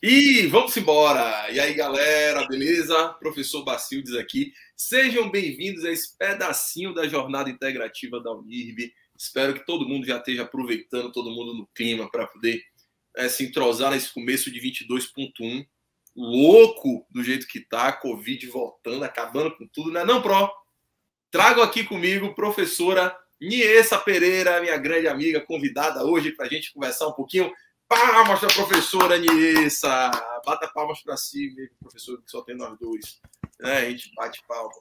E vamos embora! E aí, galera, beleza? Professor Bacildes aqui. Sejam bem-vindos a esse pedacinho da jornada integrativa da Unirb. Espero que todo mundo já esteja aproveitando, todo mundo no clima, para poder se entrosar nesse começo de 22.1. Louco do jeito que tá, Covid voltando, acabando com tudo, né? Não, Pro? Trago aqui comigo professora Niessa Pereira, minha grande amiga, convidada hoje para a gente conversar um pouquinho. Palmas para a professora Niessa. Bata palmas para si, professor, que só tem nós dois. A gente bate palma.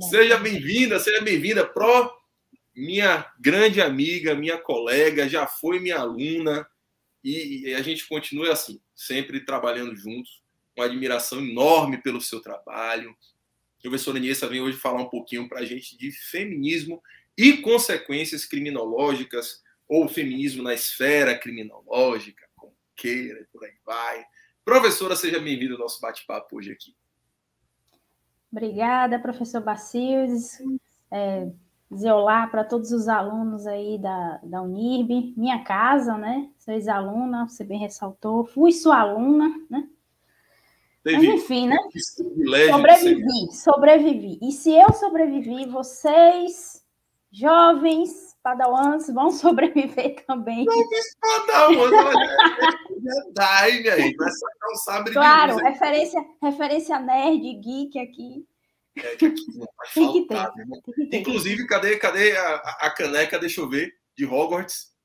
Seja bem-vinda, Pro, minha grande amiga, minha colega, já foi minha aluna, e a gente continua assim, sempre trabalhando juntos, com admiração enorme pelo seu trabalho. A professora Niessa vem hoje falar um pouquinho para a gente de feminismo e consequências criminológicas, ou feminismo na esfera criminológica, como queira, e por aí vai. Professora, seja bem-vinda ao nosso bate-papo hoje aqui. Obrigada, professor Bacildes. Dizer olá para todos os alunos aí da Unirb, minha casa, né? Sou ex-aluna, você bem ressaltou. Fui sua aluna, né? Mas, enfim, né? Sobrevivi. E se eu sobrevivi, vocês, jovens padawans, vão sobreviver também. Jovens padawans, verdade, aí. Vai sacar um sabre claro, de luz. Referência nerd, geek aqui. Que aqui não vai faltar, inclusive, cadê a caneca, deixa eu ver, de Hogwarts?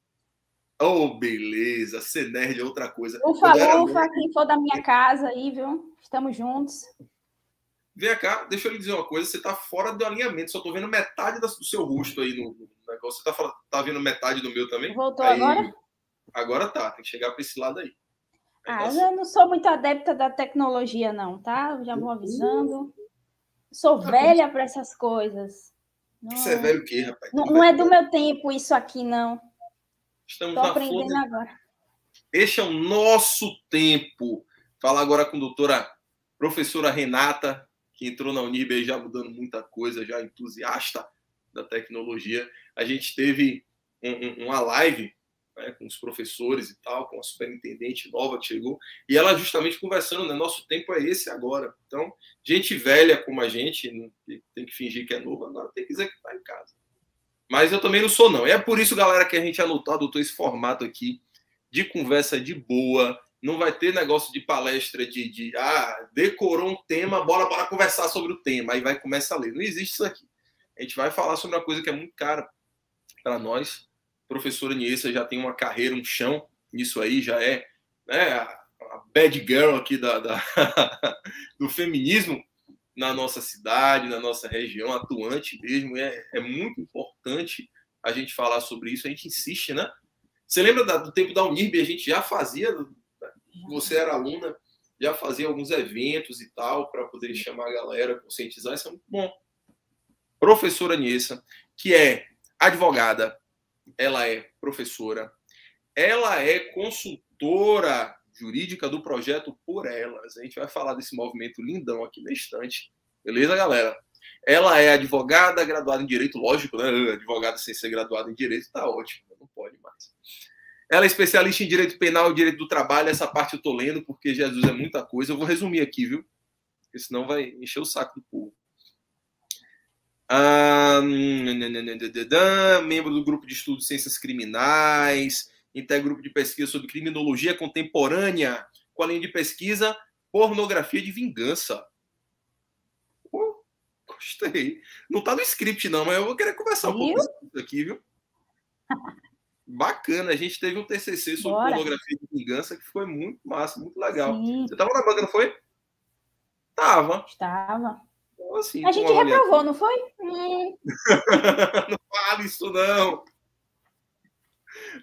Oh, beleza, ser nerd é outra coisa. Ufa, quem for da minha casa aí, viu? Estamos juntos. Vem cá, deixa eu lhe dizer uma coisa, você tá fora do alinhamento, só tô vendo metade do seu rosto aí no negócio, você tá vendo metade do meu também? Voltou aí, agora? Agora tá, tem que chegar para esse lado aí. Eu não sou muito adepta da tecnologia não, tá? Eu já vou avisando. Sou velha para essas coisas. Você é velho o quê, rapaz? Não é do meu tempo isso aqui, não. Estamos Tô aprendendo agora. Este é o nosso tempo. Falar agora com a doutora professora Renata, que entrou na Unirb já mudando muita coisa, já entusiasta da tecnologia. A gente teve uma live, né, com os professores e tal, com a superintendente nova que chegou, e ela justamente conversando, né, nosso tempo é esse agora. Então, gente velha como a gente, tem que fingir que é novo, agora tem que dizer que está em casa. Mas eu também não sou, não. É por isso, galera, que a gente adotou esse formato aqui de conversa de boa. Não vai ter negócio de palestra decorou um tema, bora conversar sobre o tema. Aí vai começar a ler. Não existe isso aqui. A gente vai falar sobre uma coisa que é muito cara para nós. A professora Niessa já tem uma carreira, um chão nisso aí, já é, né, a bad girl aqui do feminismo na nossa cidade, na nossa região, atuante mesmo. É muito importante a gente falar sobre isso. A gente insiste, né? Você lembra do tempo da Unirb? A gente já fazia, você era aluna, já fazia alguns eventos e tal, para poder chamar a galera, conscientizar. Isso é muito bom. Professora Niessa, que é advogada, ela é professora, ela é consultora jurídica do projeto Por Elas. A gente vai falar desse movimento lindão aqui na estante. Beleza, galera? Ela é advogada, graduada em Direito, lógico, né? Advogada sem ser graduada em Direito, tá ótimo, não pode mais. Ela é especialista em Direito Penal e Direito do Trabalho, essa parte eu tô lendo, porque Jesus é muita coisa. Eu vou resumir aqui, viu? Porque senão vai encher o saco do povo. Membro do grupo de estudo de ciências criminais, integra grupo de pesquisa sobre criminologia contemporânea, com a linha de pesquisa pornografia de vingança. Gostei. Não tá no script, não, mas eu vou querer conversar um pouco sobre isso aqui, viu? Bacana. A gente teve um TCC sobre pornografia de vingança que foi muito massa, muito legal. Sim. Você tava na banca, não foi? Tava. Estava. Então, assim, a gente reprovou, não foi? Não fala isso, não.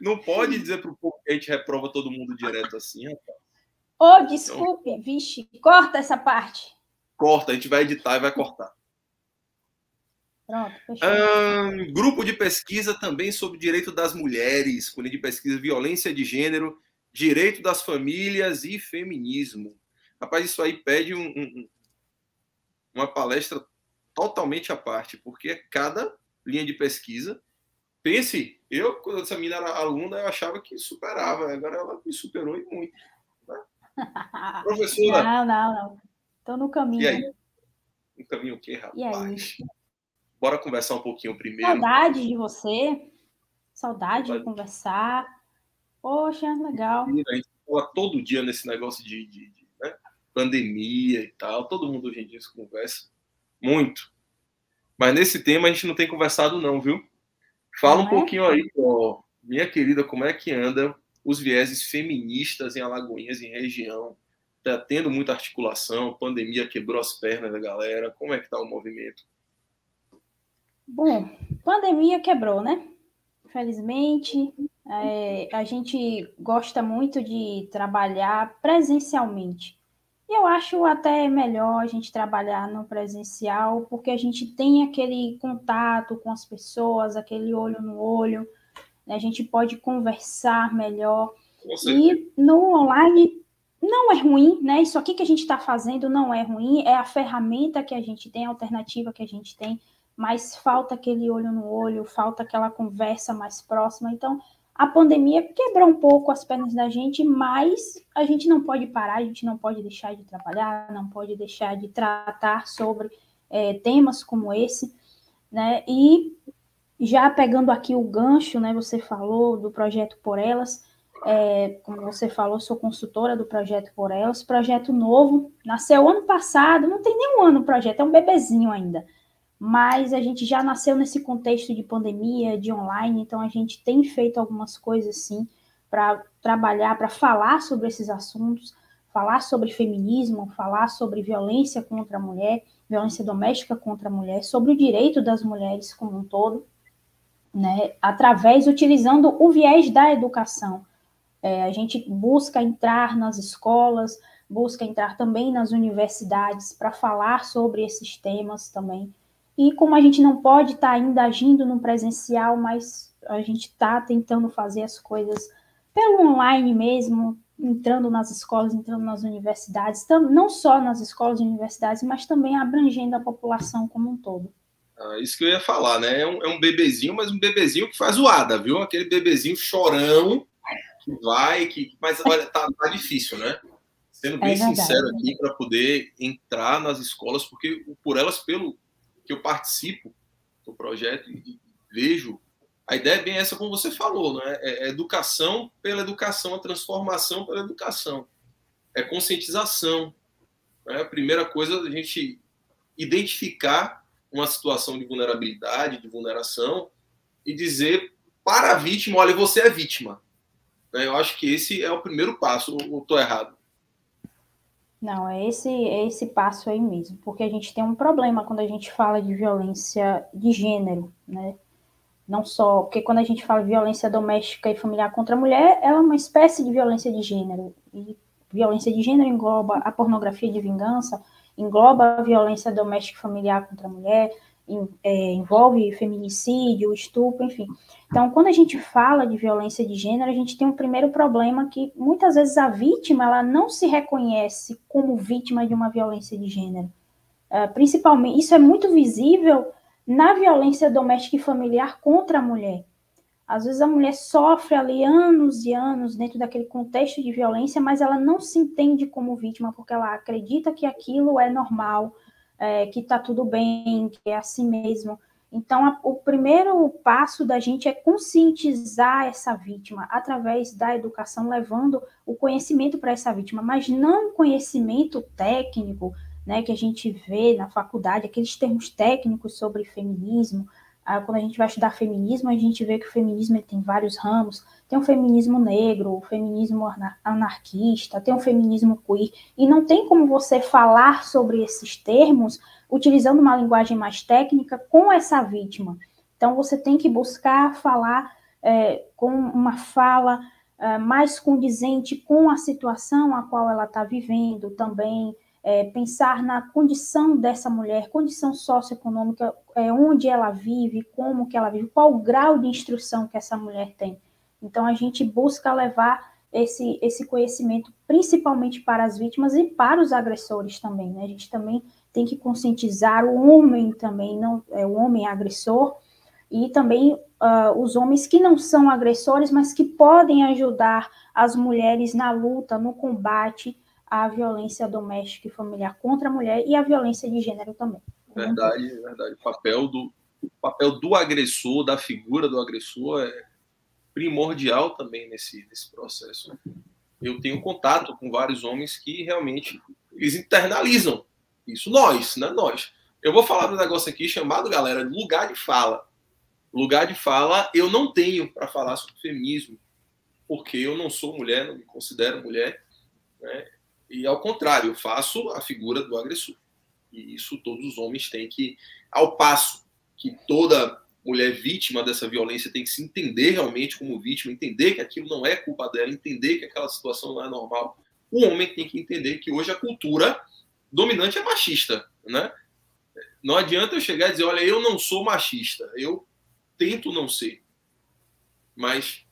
Não pode dizer pro povo que a gente reprova todo mundo direto assim, rapaz. Desculpe, então, vixe, corta essa parte. Corta, a gente vai editar e vai cortar. Pronto, fechou. Grupo de pesquisa também sobre direito das mulheres, com linha de pesquisa violência de gênero, direito das famílias e feminismo. Rapaz, isso aí pede uma palestra totalmente à parte, porque cada linha de pesquisa. Pense, quando essa menina era aluna, eu achava que superava, agora ela me superou e muito. Né? Professora, Não. Estou no e caminho. aí? Um caminho o quê, E aí? rapaz? Bora conversar um pouquinho primeiro. Saudade de você. Saudade de Saudade conversar. Poxa, legal. A gente fala todo dia nesse negócio né, pandemia e tal. Todo mundo hoje em dia se conversa muito. Mas nesse tema a gente não tem conversado não, viu? Fala Não um é? pouquinho aí, ó, minha querida, como é que anda os vieses feministas em Alagoinhas, em região? Tá tendo muita articulação, pandemia quebrou as pernas da galera. Como é que tá o movimento? Bom, pandemia quebrou, né? Infelizmente, a gente gosta muito de trabalhar presencialmente. E eu acho até melhor a gente trabalhar no presencial, porque a gente tem aquele contato com as pessoas, aquele olho no olho, né? A gente pode conversar melhor. Com certeza. E no online não é ruim, né? Isso aqui que a gente está fazendo não é ruim, é a ferramenta que a gente tem, a alternativa que a gente tem, mas falta aquele olho no olho, falta aquela conversa mais próxima. Então, a pandemia quebrou um pouco as pernas da gente, mas a gente não pode parar, a gente não pode deixar de trabalhar, não pode deixar de tratar sobre temas como esse, né? E já pegando aqui o gancho, né? Você falou do projeto Por Elas, como você falou, sou consultora do projeto Por Elas, projeto novo, nasceu ano passado, não tem nem um ano o projeto, é um bebezinho ainda, mas a gente já nasceu nesse contexto de pandemia, de online, então a gente tem feito algumas coisas sim para trabalhar, para falar sobre esses assuntos, falar sobre feminismo, falar sobre violência contra a mulher, violência doméstica contra a mulher, sobre o direito das mulheres como um todo, né, utilizando o viés da educação. A gente busca entrar nas escolas, busca entrar também nas universidades para falar sobre esses temas também. E como a gente não pode estar ainda agindo no presencial, mas a gente está tentando fazer as coisas pelo online mesmo, entrando nas escolas, entrando nas universidades, não só nas escolas e universidades, mas também abrangendo a população como um todo. Ah, isso que eu ia falar, né? É um bebezinho, mas um bebezinho que faz zoada, viu? Aquele bebezinho chorão que vai, mas olha, tá difícil, né? Sendo É bem verdade. sincero aqui, para poder entrar nas escolas, porque por elas, pelo que eu participo do projeto e vejo, a ideia é bem essa como você falou, né? É educação pela educação, a transformação pela educação. É conscientização. Né? A primeira coisa é a gente identificar uma situação de vulnerabilidade, de vulneração, e dizer para a vítima, olha, você é vítima. Eu acho que esse é o primeiro passo, ou estou errado? Não, é esse passo aí mesmo, porque a gente tem um problema quando a gente fala de violência de gênero, né? Não só, porque quando a gente fala de violência doméstica e familiar contra a mulher, ela é uma espécie de violência de gênero. E violência de gênero engloba a pornografia de vingança, engloba a violência doméstica e familiar contra a mulher, envolve feminicídio, estupro, enfim. Então, quando a gente fala de violência de gênero, a gente tem um primeiro problema que muitas vezes a vítima ela não se reconhece como vítima de uma violência de gênero. Principalmente, isso é muito visível na violência doméstica e familiar contra a mulher. Às vezes a mulher sofre ali anos e anos dentro daquele contexto de violência, mas ela não se entende como vítima, porque ela acredita que aquilo é normal, que está tudo bem, que é assim mesmo. Então, o primeiro passo da gente é conscientizar essa vítima através da educação, levando o conhecimento para essa vítima, mas não conhecimento técnico, né, que a gente vê na faculdade, aqueles termos técnicos sobre feminismo. Quando a gente vai estudar feminismo, a gente vê que o feminismo tem vários ramos. Tem o feminismo negro, o feminismo anarquista, tem o feminismo queer. E não tem como você falar sobre esses termos utilizando uma linguagem mais técnica com essa vítima. Então, você tem que buscar falar com uma fala mais condizente com a situação a qual ela está vivendo também. Pensar na condição dessa mulher, condição socioeconômica, onde ela vive, como que ela vive, qual o grau de instrução que essa mulher tem. Então, a gente busca levar esse conhecimento principalmente para as vítimas e para os agressores também, né? A gente também tem que conscientizar o homem também, não é o homem agressor, e também os homens que não são agressores, mas que podem ajudar as mulheres na luta, no combate a violência doméstica e familiar contra a mulher e a violência de gênero também. Verdade, verdade. O papel do agressor, da figura do agressor é primordial também nesse processo. Eu tenho contato com vários homens que realmente eles internalizam isso. Nós, né? Nós. Eu vou falar do negócio aqui chamado, galera, lugar de fala. Lugar de fala eu não tenho para falar sobre feminismo, porque eu não sou mulher, não me considero mulher, né? E ao contrário, eu faço a figura do agressor. E isso todos os homens têm que, ao passo que toda mulher vítima dessa violência tem que se entender realmente como vítima, entender que aquilo não é culpa dela, entender que aquela situação não é normal. O homem tem que entender que hoje a cultura dominante é machista, né? Não adianta eu chegar e dizer, olha, eu não sou machista, eu tento não ser. Mas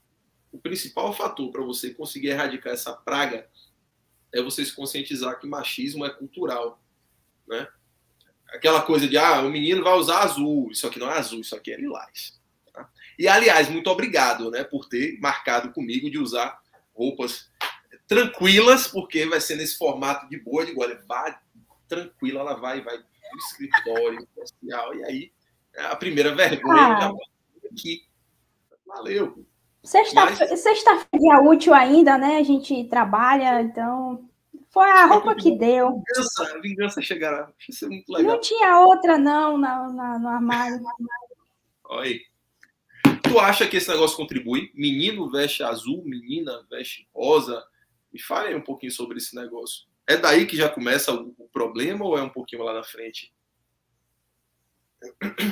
o principal fator para você conseguir erradicar essa praga é você se conscientizar que machismo é cultural, né? Aquela coisa de, o menino vai usar azul, isso aqui não é azul, isso aqui é lilás. Tá? E, aliás, muito obrigado, né, por ter marcado comigo de usar roupas tranquilas, porque vai ser nesse formato de boa, de igual, vai tranquila, ela vai pro escritório, social, e aí a primeira vergonha já vai aqui. Valeu. Sexta-feira é dia útil ainda, né? A gente trabalha, então... Foi a roupa que deu. A vingança chegará. Isso é muito legal. Não tinha outra, não, no armário. Olha aí. Tu acha que esse negócio contribui? Menino veste azul, menina veste rosa. Me fale aí um pouquinho sobre esse negócio. É daí que já começa o problema ou é um pouquinho lá na frente?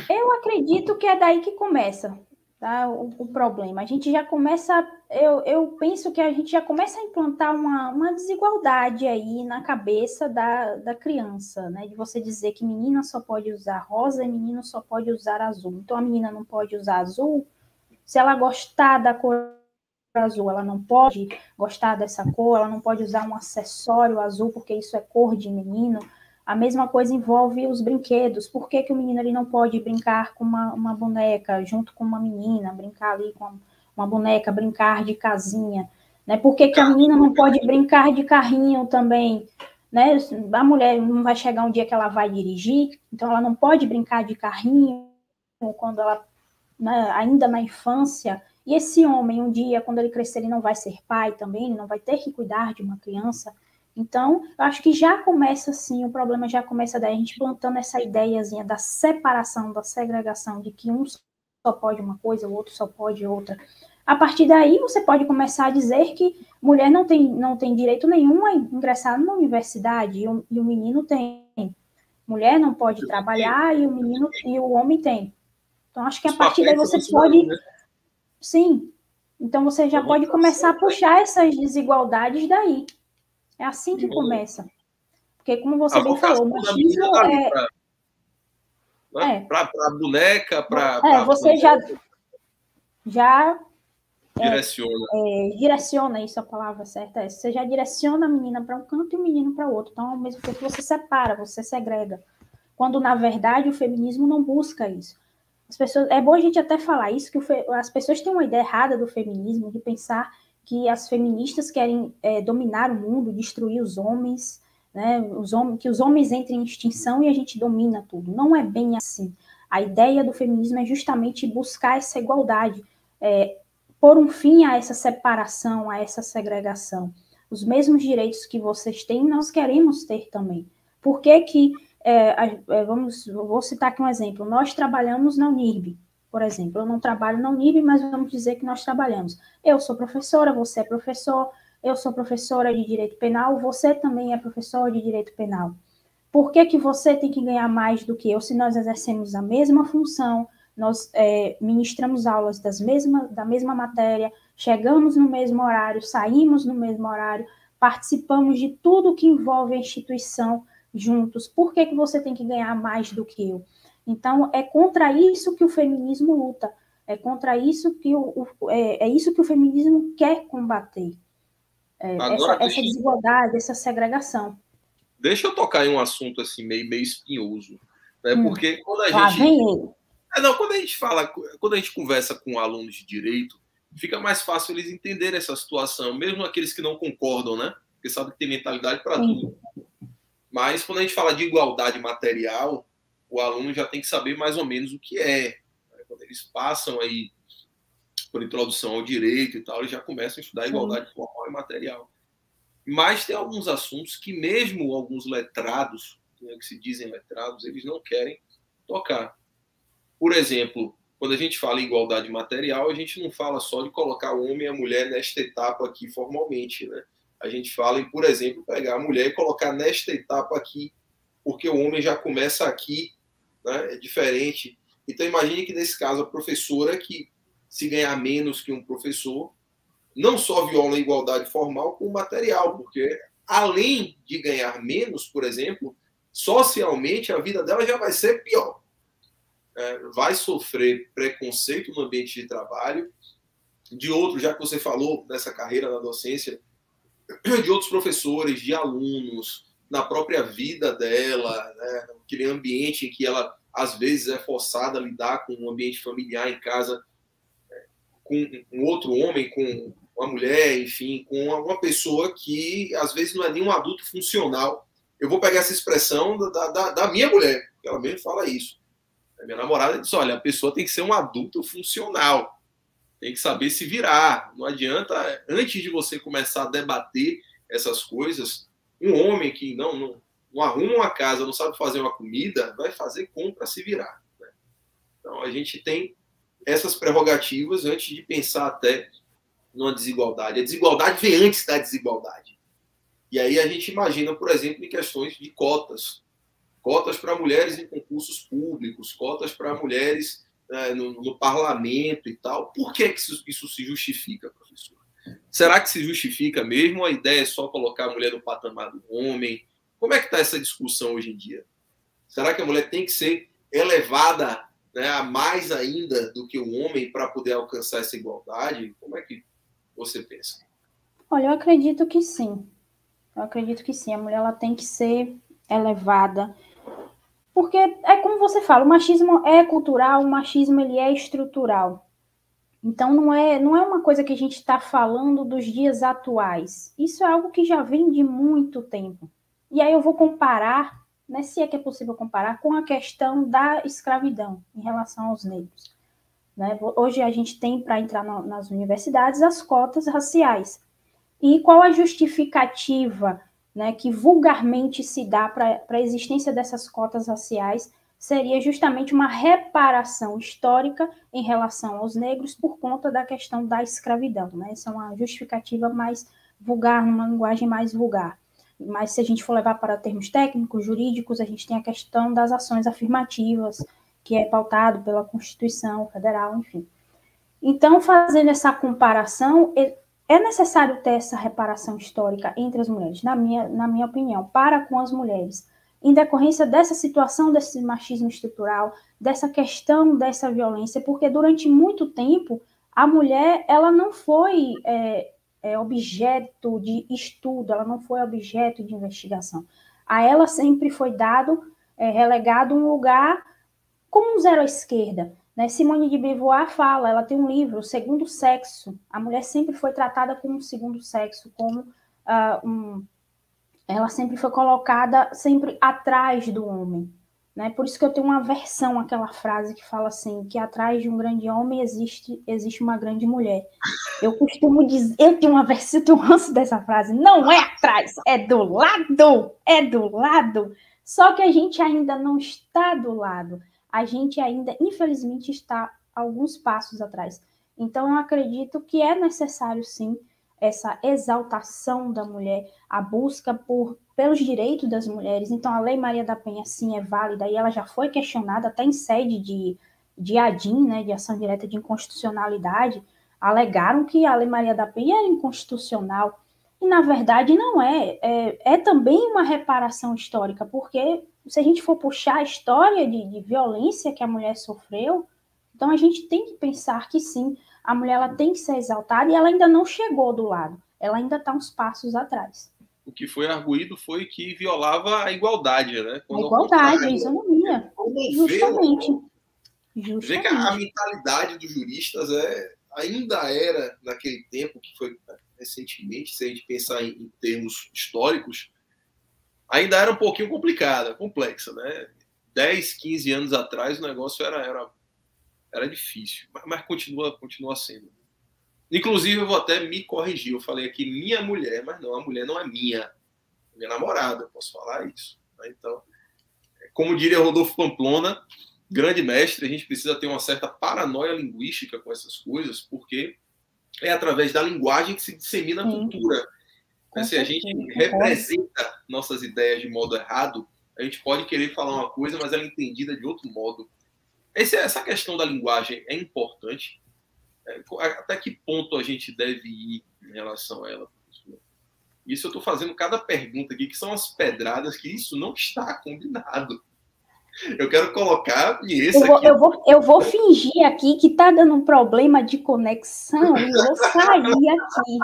Eu acredito que é daí que começa, tá? O problema. A gente já começa... Eu penso que a gente já começa a implantar uma desigualdade aí na cabeça da criança, né? De você dizer que menina só pode usar rosa e menino só pode usar azul. Então, a menina não pode usar azul. Se ela gostar da cor azul, ela não pode gostar dessa cor, ela não pode usar um acessório azul, porque isso é cor de menino. A mesma coisa envolve os brinquedos. Por que o menino ele não pode brincar com uma boneca junto com uma menina, brincar ali com uma boneca, brincar de casinha? Né? Por que a menina não pode brincar de carrinho também? Né? A mulher não vai chegar um dia que ela vai dirigir, então ela não pode brincar de carrinho quando ela, né, ainda na infância. E esse homem, um dia, quando ele crescer, ele não vai ser pai também, ele não vai ter que cuidar de uma criança. Então, eu acho que já começa assim, o problema já começa daí, a gente plantando essa ideiazinha da separação, da segregação, de que um só pode uma coisa, o outro só pode outra. A partir daí, você pode começar a dizer que mulher não tem direito nenhum a ingressar numa universidade, e o menino tem. Mulher não pode trabalhar e o homem tem. Então, acho que a partir daí você pode... Sim. Então, você já pode começar a puxar essas desigualdades daí. É assim que começa. Porque, como você bem falou, o machismo para boneca, para... você já direciona. Isso, a palavra certa é. Você já direciona a menina para um canto e o menino para o outro. Então, ao mesmo tempo, você separa, você segrega. Quando, na verdade, o feminismo não busca isso. É bom a gente até falar isso, que as pessoas têm uma ideia errada do feminismo, de pensar que as feministas querem dominar o mundo, destruir os homens, né? Que os homens entrem em extinção e a gente domina tudo. Não é bem assim. A ideia do feminismo é justamente buscar essa igualdade, pôr um fim a essa separação, a essa segregação. Os mesmos direitos que vocês têm, nós queremos ter também. Por que que... vou citar aqui um exemplo. Nós trabalhamos na Unirb, por exemplo. Eu não trabalho na Unirb, mas vamos dizer que nós trabalhamos. Eu sou professora, você é professor, eu sou professora de direito penal, você também é professor de direito penal. Por que que você tem que ganhar mais do que eu se nós exercemos a mesma função, nós ministramos aulas da mesma matéria, chegamos no mesmo horário, saímos no mesmo horário, participamos de tudo que envolve a instituição juntos? Por que que você tem que ganhar mais do que eu? Então, é contra isso que o feminismo luta, é contra isso que isso que o feminismo quer combater. Essa desigualdade, essa segregação. Deixa eu tocar em um assunto assim meio espinhoso, né? Porque quando a gente... vem ele. Quando a gente conversa com alunos de direito, fica mais fácil eles entenderem essa situação, mesmo aqueles que não concordam, né? porque sabe que tem mentalidade para tudo. Mas quando a gente fala de igualdade material, o aluno já tem que saber mais ou menos o que é. Quando eles passam aí por introdução ao direito e tal, eles já começam a estudar a igualdade formal e material. Mas tem alguns assuntos que mesmo alguns letrados, né, que se dizem letrados, eles não querem tocar. Por exemplo, quando a gente fala em igualdade material, a gente não fala só de colocar o homem e a mulher nesta etapa aqui formalmente, né? A gente fala em, por exemplo, pegar a mulher e colocar nesta etapa aqui, porque o homem já começa aqui, né? É diferente. Então, imagine que, nesse caso, a professora que, se ganhar menos que um professor, não só viola a igualdade formal, como material, porque, além de ganhar menos, por exemplo, socialmente, a vida dela já vai ser pior. Vai sofrer preconceito no ambiente de trabalho, de outros, já que você falou nessa carreira na docência, de outros professores, de alunos, na própria vida dela, né, aquele ambiente em que ela, às vezes, é forçada a lidar com um ambiente familiar em casa, com um outro homem, com uma mulher, enfim, com uma pessoa que, às vezes, não é nem um adulto funcional. Eu vou pegar essa expressão da minha mulher, porque ela mesmo fala isso. A minha namorada disse, olha, a pessoa tem que ser um adulto funcional, tem que saber se virar. Não adianta, antes de você começar a debater essas coisas, um homem que não arruma uma casa, não sabe fazer uma comida, vai fazer como para se virar, né? Então, a gente tem essas prerrogativas antes de pensar até numa desigualdade. A desigualdade vem antes da desigualdade. E aí a gente imagina, por exemplo, em questões de cotas. Cotas para mulheres em concursos públicos, cotas para mulheres no parlamento e tal. Por que isso se justifica, professor? Será que se justifica mesmo? A ideia é só colocar a mulher no patamar do homem? Como é que está essa discussão hoje em dia? Será que a mulher tem que ser elevada, né, a mais ainda do que o homem para poder alcançar essa igualdade? Como é que você pensa? Olha, eu acredito que sim. Eu acredito que sim. A mulher ela tem que ser elevada. Porque é como você fala, o machismo é cultural, o machismo ele é estrutural. Então não é uma coisa que a gente está falando dos dias atuais. Isso é algo que já vem de muito tempo. E aí eu vou comparar, né, se é que é possível comparar, com a questão da escravidão em relação aos negros, né? Hoje a gente tem, para entrar nas universidades, as cotas raciais. E qual a justificativa, né, que vulgarmente se dá para a existência dessas cotas raciais? Seria justamente uma reparação histórica em relação aos negros por conta da questão da escravidão, né? Essa é uma justificativa mais vulgar, numa linguagem mais vulgar. Mas se a gente for levar para termos técnicos, jurídicos, a gente tem a questão das ações afirmativas, que é pautado pela Constituição Federal, enfim. Então, fazendo essa comparação, é necessário ter essa reparação histórica entre as mulheres, na minha opinião, para com as mulheres, em decorrência dessa situação, desse machismo estrutural, dessa questão dessa violência, porque durante muito tempo a mulher ela não foi objeto de estudo, ela não foi objeto de investigação. A ela sempre foi relegado um lugar como um zero à esquerda, né? Simone de Beauvoir fala, ela tem um livro, O Segundo Sexo. A mulher sempre foi tratada como um segundo sexo, como ela sempre foi colocada sempre atrás do homem, né? Por isso que eu tenho uma aversão àquela frase que fala assim, que atrás de um grande homem existe uma grande mulher. Eu costumo dizer, eu tenho uma aversão, eu tenho um ranço dessa frase, não é atrás, é do lado. Só que a gente ainda não está do lado. A gente ainda, infelizmente, está alguns passos atrás. Então, eu acredito que é necessário, sim, essa exaltação da mulher, a busca pelos direitos das mulheres. Então, a Lei Maria da Penha, sim, é válida, e ela já foi questionada até em sede de ADIM, né, de ação direta de inconstitucionalidade. Alegaram que a Lei Maria da Penha é inconstitucional. E, na verdade, não é. É também uma reparação histórica, porque se a gente for puxar a história de violência que a mulher sofreu, então a gente tem que pensar que sim, a mulher ela tem que ser exaltada e ela ainda não chegou do lado, ela ainda está uns passos atrás. O que foi arguído foi que violava a igualdade, né? A igualdade, a isonomia. Justamente. Vê que a mentalidade dos juristas ainda era, naquele tempo, que foi recentemente, se a gente pensar em termos históricos, ainda era um pouquinho complexa, né? 10, 15 anos atrás o negócio era difícil, mas continua sendo. Inclusive, eu vou até me corrigir. Eu falei aqui minha mulher, mas não, a mulher não é minha namorada, posso falar isso. Então, como diria Rodolfo Pamplona, grande mestre, a gente precisa ter uma certa paranoia linguística com essas coisas, porque é através da linguagem que se dissemina a cultura. Se a gente representa nossas ideias de modo errado, a gente pode querer falar uma coisa, mas ela é entendida de outro modo. Essa questão da linguagem é importante. Até que ponto a gente deve ir em relação a ela? Isso eu estou fazendo cada pergunta aqui, que são as pedradas, que isso não está combinado. Eu quero colocar eu vou fingir aqui que está dando um problema de conexão e vou sair aqui.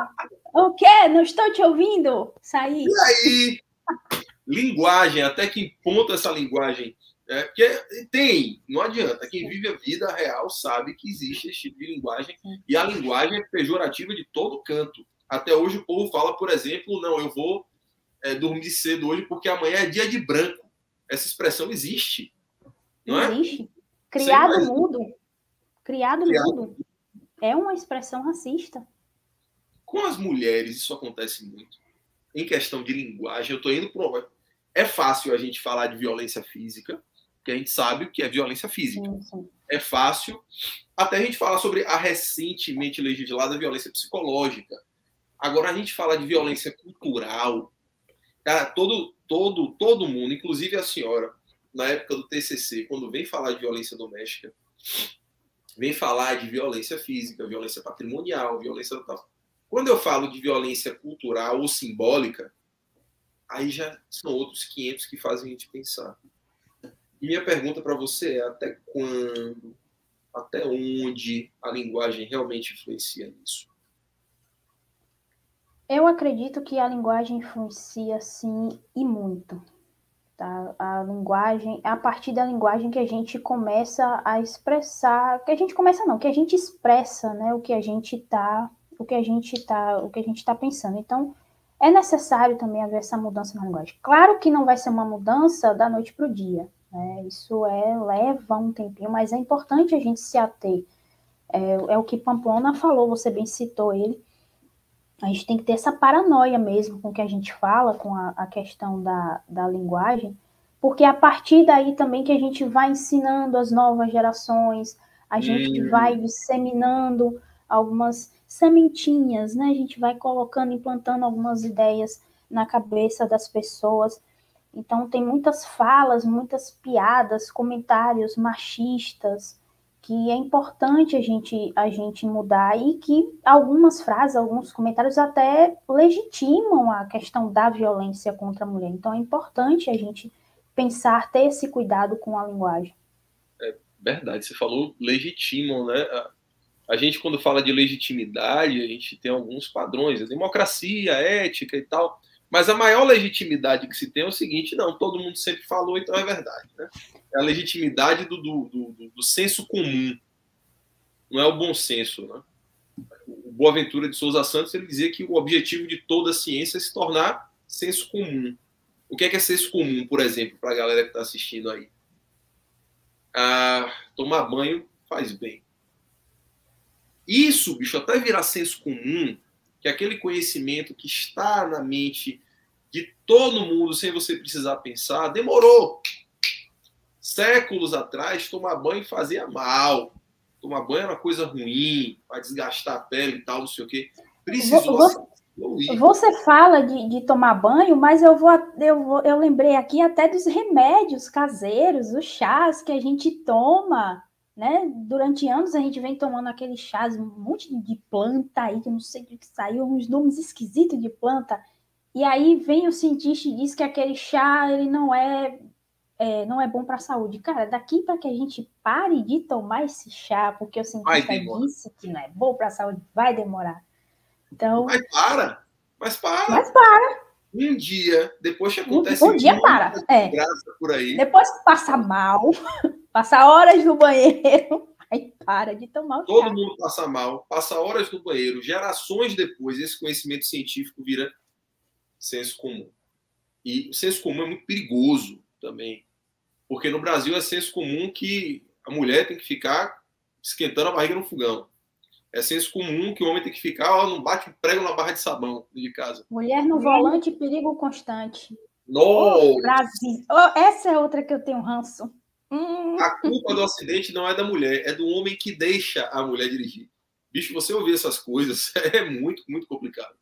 O quê? Não estou te ouvindo? Saí. E aí? Linguagem, até que ponto essa linguagem... Porque não adianta. Quem vive a vida real sabe que existe esse tipo de linguagem, e a linguagem é pejorativa de todo canto. Até hoje o povo fala, por exemplo, não, eu vou dormir cedo hoje porque amanhã é dia de branco. Essa expressão existe, não é? Existe. Criado mudo. Criado mudo. É uma expressão racista. Com as mulheres isso acontece muito. Em questão de linguagem, eu estou indo para... É fácil a gente falar de violência física, porque a gente sabe o que é violência física. Sim. É fácil até a gente falar sobre a recentemente legislada violência psicológica. Agora a gente fala de violência cultural. Cara, todo mundo, inclusive a senhora, na época do TCC, quando vem falar de violência doméstica, vem falar de violência física, violência patrimonial, violência tal. Quando eu falo de violência cultural ou simbólica, aí já são outros 500 que fazem a gente pensar. E minha pergunta para você é: até quando, até onde a linguagem realmente influencia nisso? Eu acredito que a linguagem influencia, sim, e muito. Tá? A linguagem, é a partir da linguagem que a gente começa a expressar, que a gente expressa, né, o que a gente está pensando. Então, é necessário também haver essa mudança na linguagem. Claro que não vai ser uma mudança da noite para o dia, né? Isso leva um tempinho, mas é importante a gente se ater. É o que Pamplona falou, você bem citou ele. A gente tem que ter essa paranoia mesmo com o que a gente fala, com a questão da linguagem, porque é a partir daí também que a gente vai ensinando as novas gerações, a gente vai disseminando algumas sementinhas, né? A gente vai colocando, implantando algumas ideias na cabeça das pessoas. Então, tem muitas falas, muitas piadas, comentários machistas, que é importante a gente mudar, e que algumas frases, alguns comentários até legitimam a questão da violência contra a mulher. Então, é importante a gente pensar, ter esse cuidado com a linguagem. É verdade, você falou legitimam, né? A gente, quando fala de legitimidade, a gente tem alguns padrões, a democracia, a ética e tal, mas a maior legitimidade que se tem é o seguinte: não, todo mundo sempre falou, então é verdade, né? É a legitimidade do senso comum, não é o bom senso, né? O Boaventura de Souza Santos, ele dizia que o objetivo de toda a ciência é se tornar senso comum. O que é senso comum, por exemplo, para a galera que está assistindo aí? Tomar banho faz bem. Isso, bicho, até virar senso comum, que é aquele conhecimento que está na mente de todo mundo, sem você precisar pensar, demorou. Séculos atrás, tomar banho fazia mal. Tomar banho era uma coisa ruim, para desgastar a pele e tal, não sei o quê. Você fala de tomar banho, mas eu lembrei aqui até dos remédios caseiros, os chás que a gente toma, né? Durante anos a gente vem tomando aqueles chás, um monte de planta aí, que eu não sei de que saiu, uns nomes esquisitos de planta. E aí vem o cientista e diz que aquele chá ele não é bom para a saúde. Cara, daqui para que a gente pare de tomar esse chá, porque o cientista disse que não é bom para a saúde, vai demorar. Então, Mas para. Um dia, depois que acontece um dia para. Graça por aí. Depois que passa mal, passa horas no banheiro, Aí para de tomar o Todo chá. mundo passa mal, passa horas no banheiro, gerações depois, esse conhecimento científico vira senso comum. E o senso comum é muito perigoso também, porque no Brasil é senso comum que a mulher tem que ficar esquentando a barriga no fogão. É senso comum que o homem tem que ficar, ó, não bate prego na barra de sabão de casa. Mulher no volante, perigo constante. Nossa! Brasil. Essa é outra que eu tenho ranço. A culpa do acidente não é da mulher, é do homem que deixa a mulher dirigir. Bicho, você ouvir essas coisas é muito, muito complicado.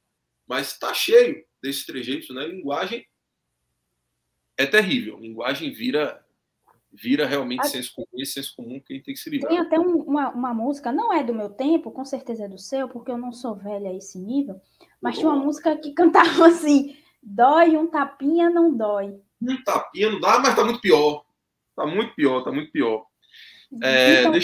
Mas tá cheio desses trejeitos, né? Linguagem é terrível. Linguagem vira realmente senso comum, e senso comum quem tem que se livrar. Tem até uma música, não é do meu tempo, com certeza é do seu, porque eu não sou velha a esse nível, mas tinha uma música que cantava assim, dói um tapinha, não dói. Um tapinha não dá, mas tá muito pior. Tá muito pior, tá muito pior. Então,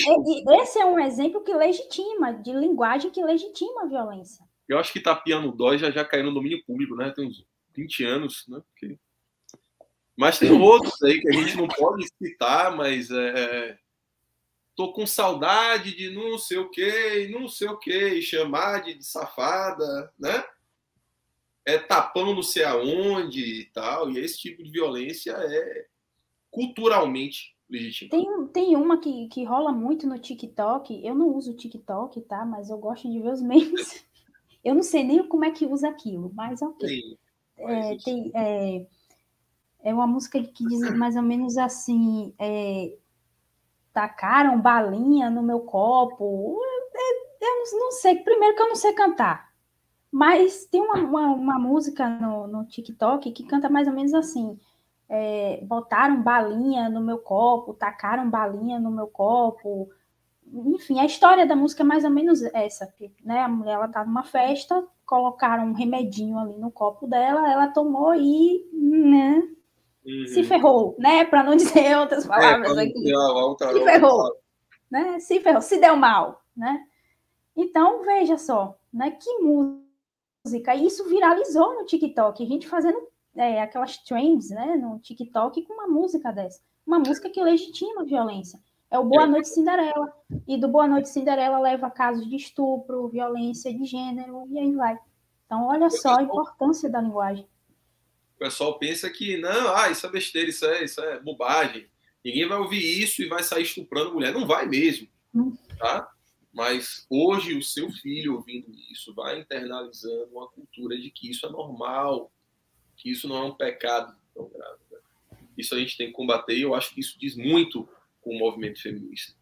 esse é um exemplo que legitima, de linguagem que legitima a violência. Eu acho que tapinha não dói já caiu no domínio público, né? Tem uns 20 anos, né? Porque... Mas tem outros aí que a gente não pode citar, mas tô com saudade de não sei o quê, não sei o quê, e chamar de safada, né? É tapão não sei aonde e tal, e esse tipo de violência é culturalmente legítimo. Tem uma que rola muito no TikTok, eu não uso o TikTok, tá? Mas eu gosto de ver os memes. Eu não sei nem como é que usa aquilo, mas ok. Sim, é uma música que diz mais ou menos assim, tacaram balinha no meu copo. Eu não sei, primeiro que eu não sei cantar, mas tem uma música no TikTok que canta mais ou menos assim, botaram balinha no meu copo, tacaram balinha no meu copo. Enfim, a história da música é mais ou menos essa, né? A mulher, ela tá numa festa, colocaram um remedinho ali no copo dela, ela tomou e, né, se ferrou, né? Para não dizer outras palavras aqui. Se ferrou, né? Se ferrou, se deu mal, né? Então, veja só, né? Que música. E isso viralizou no TikTok, a gente fazendo aquelas trends, né? No TikTok com uma música dessa. Uma música que legitima a violência. É o Boa Noite Cinderela. E do Boa Noite Cinderela leva a casos de estupro, violência de gênero, e aí vai. Então, olha só a importância da linguagem. O pessoal pensa que, não, isso é besteira, isso é bobagem. Ninguém vai ouvir isso e vai sair estuprando mulher. Não vai mesmo, tá? Mas hoje o seu filho ouvindo isso vai internalizando uma cultura de que isso é normal, que isso não é um pecado tão grave. Né? Isso a gente tem que combater e eu acho que isso diz muito com o movimento feminista.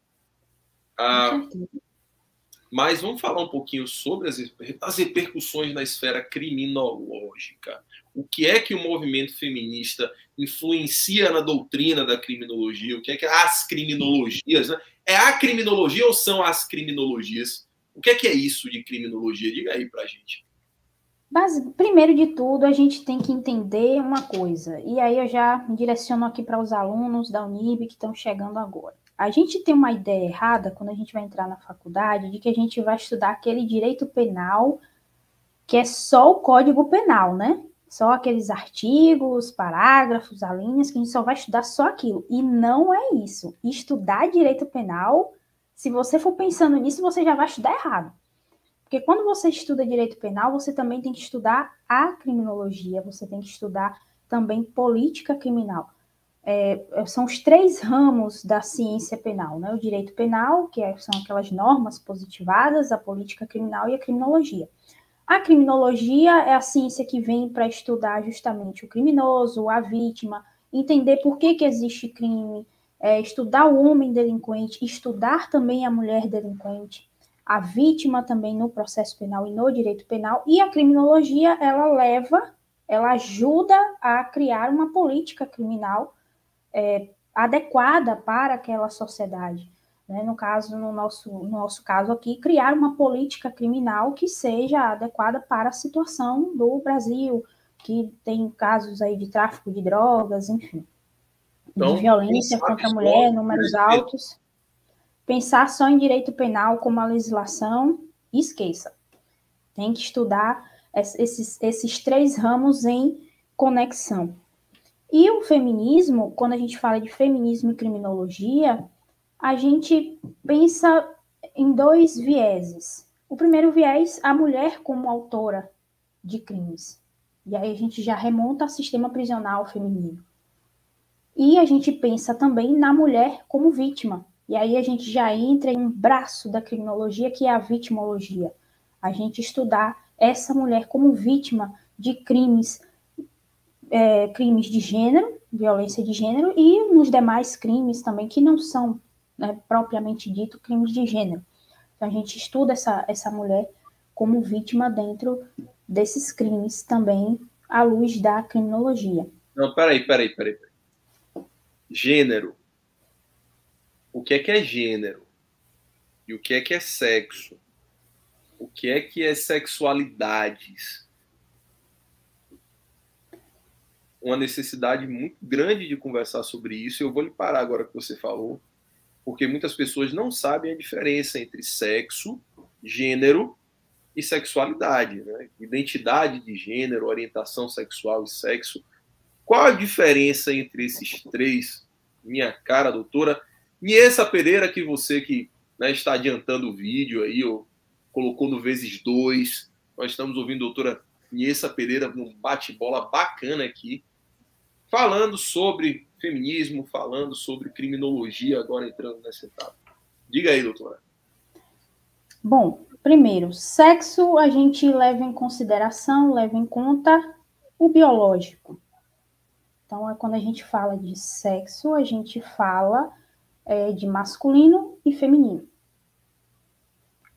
Mas vamos falar um pouquinho sobre as repercussões na esfera criminológica. O que é que o movimento feminista influencia na doutrina da criminologia? O que é as criminologias? Né? É a criminologia ou são as criminologias? O que é isso de criminologia? Diga aí pra gente. Mas, primeiro de tudo, a gente tem que entender uma coisa. E aí eu já me direciono aqui para os alunos da Unirb que estão chegando agora. A gente tem uma ideia errada, quando a gente vai entrar na faculdade, de que a gente vai estudar aquele direito penal que é só o Código Penal, né? Só aqueles artigos, parágrafos, alíneas, que a gente só vai estudar só aquilo. E não é isso. Estudar direito penal, se você for pensando nisso, você já vai estudar errado. Porque quando você estuda direito penal, você também tem que estudar a criminologia, você tem que estudar também política criminal. São os 3 ramos da ciência penal, né? O direito penal, que são aquelas normas positivadas, a política criminal e a criminologia. A criminologia é a ciência que vem para estudar justamente o criminoso, a vítima, entender por que existe crime, estudar o homem delinquente, estudar também a mulher delinquente, a vítima também no processo penal e no direito penal, e a criminologia, ela ajuda a criar uma política criminal adequada para aquela sociedade. Né? No caso, no nosso caso aqui, criar uma política criminal que seja adequada para a situação do Brasil, que tem casos aí de tráfico de drogas, enfim, então, de violência contra a mulher, números altos. Pensar só em direito penal como a legislação, esqueça. Tem que estudar esses 3 ramos em conexão. E o feminismo, quando a gente fala de feminismo e criminologia, a gente pensa em dois vieses. O primeiro viés, a mulher como autora de crimes. E aí a gente já remonta ao sistema prisional feminino. E a gente pensa também na mulher como vítima. E aí a gente já entra em um braço da criminologia, que é a vitimologia. A gente estudar essa mulher como vítima de crimes, crimes de gênero, violência de gênero, e nos demais crimes também, que não são, né, propriamente dito crimes de gênero. Então a gente estuda essa mulher como vítima dentro desses crimes também, à luz da criminologia. Não, peraí. Gênero. O que é gênero? E o que é sexo? O que é sexualidades? Uma necessidade muito grande de conversar sobre isso. Eu vou lhe parar agora que você falou, porque muitas pessoas não sabem a diferença entre sexo, gênero e sexualidade, né? Identidade de gênero, orientação sexual e sexo. Qual a diferença entre esses três, minha cara doutora? Niessa Pereira, que você que, né, está adiantando o vídeo aí, ou colocou no vezes 2, nós estamos ouvindo a doutora Niessa Pereira num bate-bola bacana aqui, falando sobre feminismo, falando sobre criminologia, agora entrando nessa etapa. Diga aí, doutora. Bom, primeiro, sexo a gente leva em consideração, leva em conta o biológico. Então, quando a gente fala de sexo, a gente fala de masculino e feminino.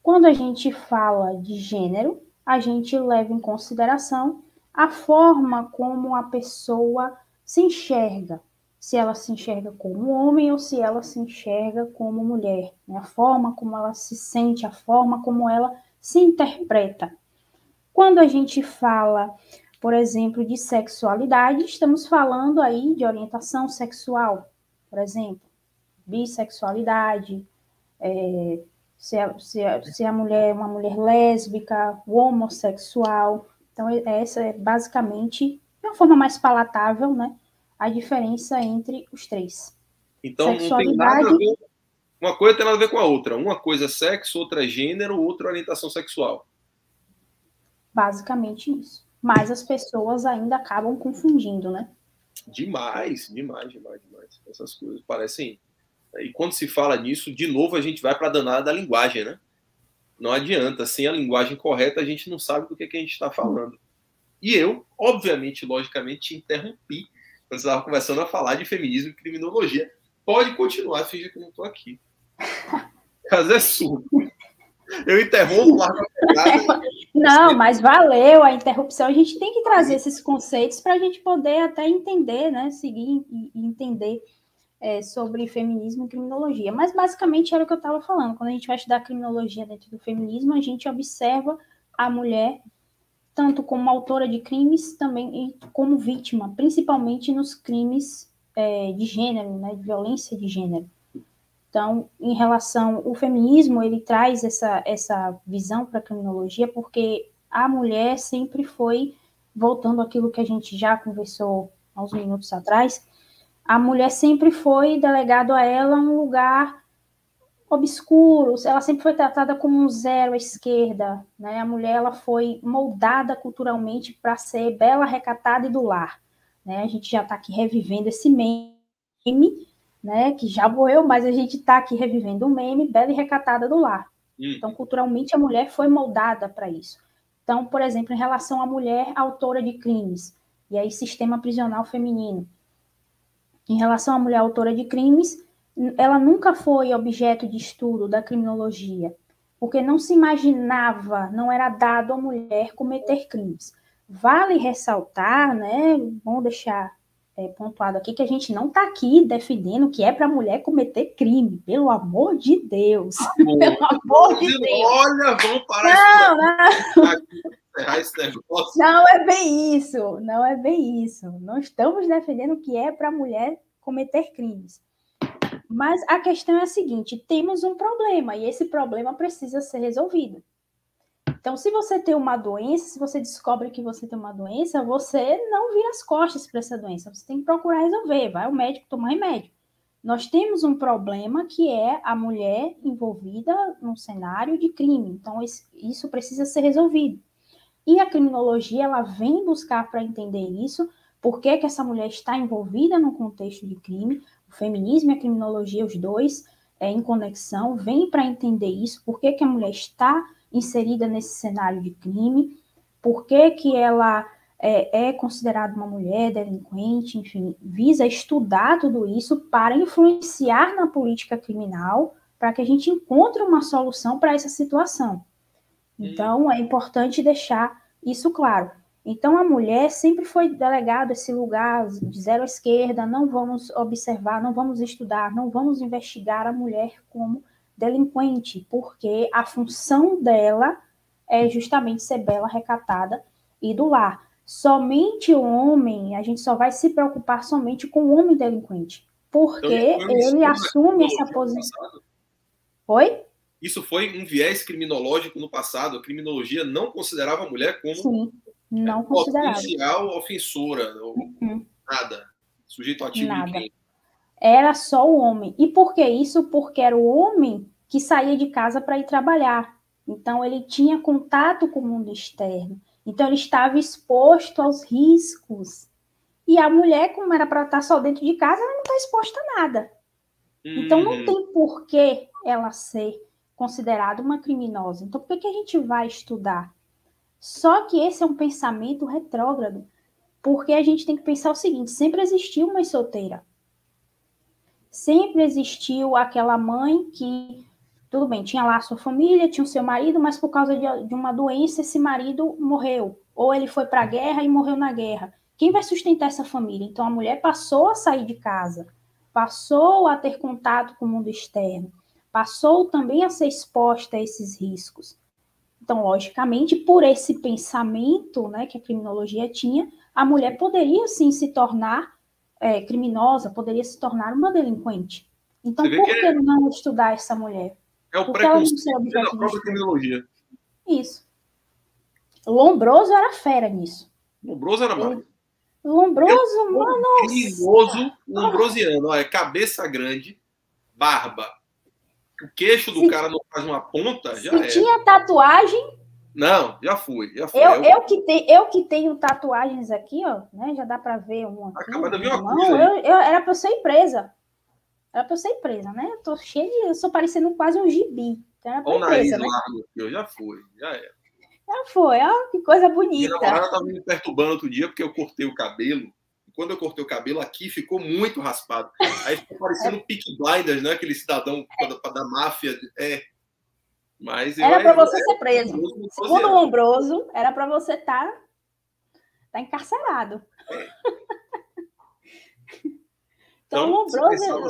Quando a gente fala de gênero, a gente leva em consideração a forma como a pessoa se enxerga. Se ela se enxerga como homem ou se ela se enxerga como mulher. Né? A forma como ela se sente, a forma como ela se interpreta. Quando a gente fala, por exemplo, de sexualidade, estamos falando aí de orientação sexual. Por exemplo, bissexualidade, se a mulher é uma mulher lésbica, homossexual. Então, essa é basicamente, de uma forma mais palatável, né, a diferença entre os três. Então, não tem nada a ver, uma coisa tem nada a ver com a outra. Uma coisa é sexo, outra é gênero, outra é orientação sexual. Basicamente isso. Mas as pessoas ainda acabam confundindo, né? Demais. Essas coisas parecem... E quando se fala nisso, de novo a gente vai para a danada da linguagem, né? Não adianta, sem a linguagem correta a gente não sabe do que a gente está falando. E eu, obviamente, logicamente, te interrompi quando você estava começando a falar de feminismo e criminologia. Pode continuar, finge que eu não estou aqui. Caso é surdo. Eu interrompo, largo a pegada. Não, mas valeu a interrupção. A gente tem que trazer esses conceitos para a gente poder até entender, né? Seguir e entender sobre feminismo e criminologia. Mas, basicamente, era o que eu estava falando. Quando a gente vai estudar criminologia dentro do feminismo, a gente observa a mulher tanto como autora de crimes, também como vítima, principalmente nos crimes de gênero, né, de violência de gênero. Então, em relação ao feminismo, ele traz essa visão para a criminologia, porque a mulher sempre foi, voltando àquilo que a gente já conversou há uns minutos atrás, a mulher sempre foi delegado a ela um lugar obscuro, ela sempre foi tratada como um zero à esquerda, né? A mulher ela foi moldada culturalmente para ser bela, recatada e do lar, né? A gente já está aqui revivendo esse meme, né? Que já morreu, mas a gente está aqui revivendo o meme bela e recatada do lar. Então, culturalmente, a mulher foi moldada para isso. Então, por exemplo, em relação à mulher autora de crimes, e aí sistema prisional feminino. Em relação à mulher autora de crimes, ela nunca foi objeto de estudo da criminologia, porque não se imaginava, não era dado à mulher cometer crimes. Vale ressaltar, né, vamos deixar pontuado aqui, que a gente não está aqui defendendo que é para a mulher cometer crime, pelo amor de Deus. Pelo amor de Deus. Olha, vamos parar esse negócio. Não é bem isso, não é bem isso. Não estamos defendendo que é para a mulher cometer crimes. Mas a questão é a seguinte, temos um problema, e esse problema precisa ser resolvido. Então, se você tem uma doença, se você descobre que você tem uma doença, você não vira as costas para essa doença, você tem que procurar resolver, vai ao médico tomar remédio. nós temos um problema que é a mulher envolvida num cenário de crime. Então, isso precisa ser resolvido. E a criminologia, ela vem buscar para entender isso, por que essa mulher está envolvida no contexto de crime. O feminismo e a criminologia, os dois, em conexão, vêm para entender isso, por que a mulher está inserida nesse cenário de crime, por que ela é considerada uma mulher delinquente, enfim, visa estudar tudo isso para influenciar na política criminal, para que a gente encontre uma solução para essa situação. Então, é importante deixar isso claro. Então, a mulher sempre foi delegada esse lugar de zero à esquerda, não vamos observar, não vamos estudar, não vamos investigar a mulher como delinquente, porque a função dela é justamente ser bela, recatada e do lar. Somente o homem, a gente só vai se preocupar somente com o homem delinquente, porque então, ele assume essa posição. Oi? Isso foi um viés criminológico no passado. A criminologia não considerava a mulher como Sim, não potencial ofensora, ou nada, sujeito ativo de crime. Era só o homem. E por que isso? Porque era o homem que saía de casa para ir trabalhar. Então, ele tinha contato com o mundo externo. Então, ele estava exposto aos riscos. E a mulher, como era para estar só dentro de casa, ela não está exposta a nada. Então, não tem por que ela ser considerada uma criminosa. Então, por que a gente vai estudar? Só que esse é um pensamento retrógrado. Porque a gente tem que pensar o seguinte, sempre existiu mãe solteira. Sempre existiu aquela mãe que, tudo bem, tinha lá a sua família, tinha o seu marido, mas por causa de uma doença, esse marido morreu. Ou ele foi para a guerra e morreu na guerra. Quem vai sustentar essa família? Então, a mulher passou a sair de casa, passou a ter contato com o mundo externo, passou também a ser exposta a esses riscos. Então, logicamente, por esse pensamento, né, que a criminologia tinha, a mulher poderia, sim, se tornar criminosa, poderia se tornar uma delinquente. Então, por que não estudar essa mulher? É o preconceito da própria criminologia. Isso. Lombroso era fera nisso. Lombroso era mais. Lombroso, mano. Criminoso lombrosiano. Olha, cabeça grande, barba. O queixo do cara não faz uma ponta, já é. Tinha tatuagem. Não, já fui. Eu que tenho tatuagens aqui, ó, né? Já dá para ver uma aqui. Acaba de ver uma coisa. Era para eu ser presa. Era para eu ser presa, né? Eu tô cheia de... Eu sou parecendo quase um gibi. Então era o nariz presa, largo, né? Eu já fui, já era. Já foi, ó, que coisa bonita. Minha namorada estava me perturbando outro dia porque eu cortei o cabelo. Quando eu cortei o cabelo, aqui ficou muito raspado. Aí ficou parecendo Peaky Blinders, né? Aquele cidadão da máfia. Mas era para você ser preso. Segundo o Lombroso, era para você estar encarcerado. Então, o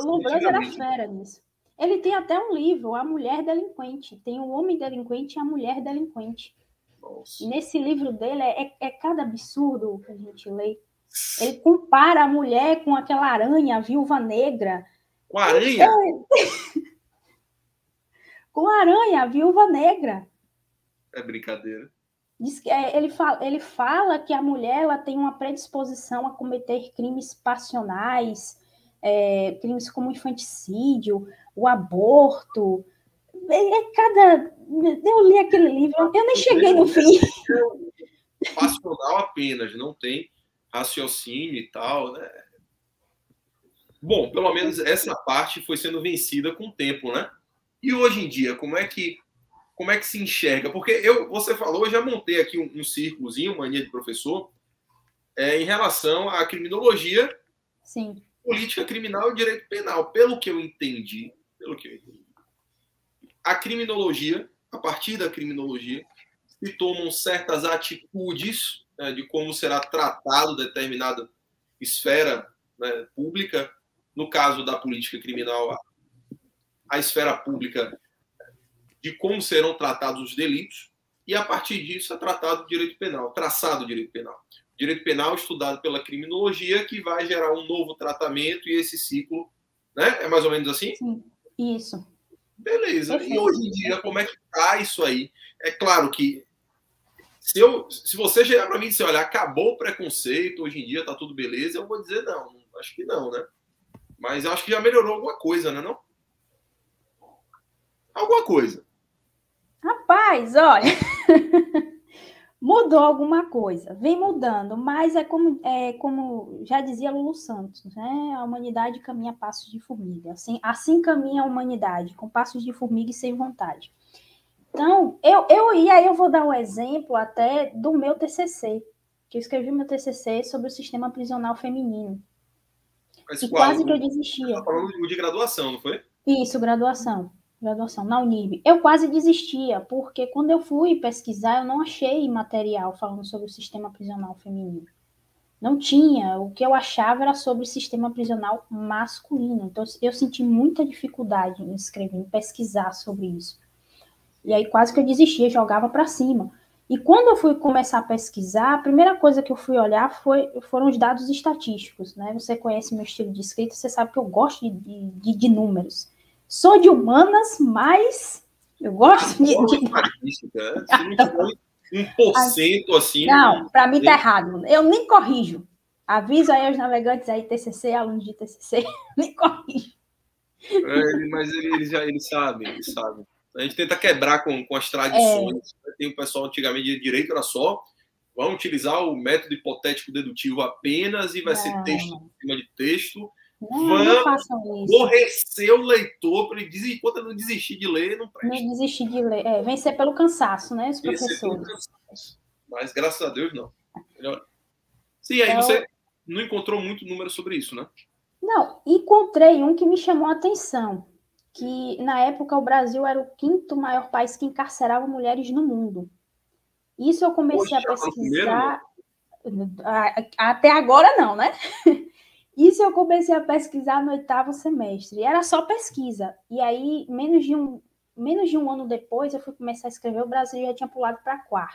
Lombroso era fera nisso. Ele tem até um livro, A Mulher Delinquente. Tem o Homem Delinquente e a Mulher Delinquente. Nossa. E nesse livro dele é cada absurdo que a gente lê. Ele compara a mulher com aquela aranha, a viúva negra. Com a aranha? Com a aranha, a viúva negra. É brincadeira. Diz que, ele fala que a mulher ela tem uma predisposição a cometer crimes passionais, crimes como infanticídio, o aborto. Eu li aquele livro, eu nem cheguei no fim. Passional apenas, não tem raciocínio e tal, né? Bom, pelo menos essa parte foi sendo vencida com o tempo, né? E hoje em dia, como é que se enxerga? Porque você falou, eu já montei aqui um círculozinho, mania de professor, em relação à criminologia, sim, política criminal e direito penal. Pelo que eu entendi, a criminologia, a partir da criminologia, se tomam certas atitudes, né, de como será tratado determinada esfera, né, pública. No caso da política criminal, a esfera pública de como serão tratados os delitos, e a partir disso é tratado o direito penal, traçado o direito penal. O direito penal estudado pela criminologia, que vai gerar um novo tratamento, e esse ciclo, né? É mais ou menos assim? Sim, isso. Beleza. Perfeito. E hoje em dia, como é que está isso aí? É claro que se você chegar para mim e dizer, olha, acabou o preconceito, hoje em dia está tudo beleza, eu vou dizer não, acho que não, né? Mas eu acho que já melhorou alguma coisa, né, não? Alguma coisa. Rapaz, olha, mudou alguma coisa, vem mudando, mas é como já dizia Lulu Santos, né? A humanidade caminha a passos de formiga. Assim caminha a humanidade, com passos de formiga e sem vontade. Então, e aí eu vou dar um exemplo até do meu TCC, que eu escrevi meu TCC sobre o sistema prisional feminino. Mas E qual? quase que eu Você tá desistia. falando de graduação, não foi? Isso, graduação na Unirb. Eu quase desistia, porque quando eu fui pesquisar, eu não achei material falando sobre o sistema prisional feminino. Não tinha. O que eu achava era sobre o sistema prisional masculino. Então, eu senti muita dificuldade em escrever, em pesquisar sobre isso. E aí quase que eu desistia, jogava para cima. E quando eu fui começar a pesquisar, a primeira coisa que eu fui olhar foram os dados estatísticos, né? Você conhece meu estilo de escrita, você sabe que eu gosto de números. Sou de humanas, mas eu gosto de... Estatística, se não tiver 1% assim... Não, para mim tá errado. Eu nem corrijo. Aviso aí aos navegantes aí, TCC, alunos de TCC, nem corrijo. Mas eles sabem. A gente tenta quebrar com as tradições. Tem o pessoal antigamente de direito, era só vamos utilizar o método hipotético dedutivo apenas e vai ser texto em cima de texto. Não façam isso. Aborrecer o leitor para ele enquanto ele não desistir de ler, não presta. Não desistir de ler. Vencer pelo cansaço, né, os professores. Mas graças a Deus, não. Melhor. Sim, aí você não encontrou muito número sobre isso, né? Não, encontrei um que me chamou a atenção, que na época o Brasil era o 5º maior país que encarcerava mulheres no mundo. Isso eu comecei a pesquisar. Até agora não, né? Isso eu comecei a pesquisar no 8º semestre. E era só pesquisa. E aí, menos de um ano depois, eu fui começar a escrever, o Brasil já tinha pulado para 4º.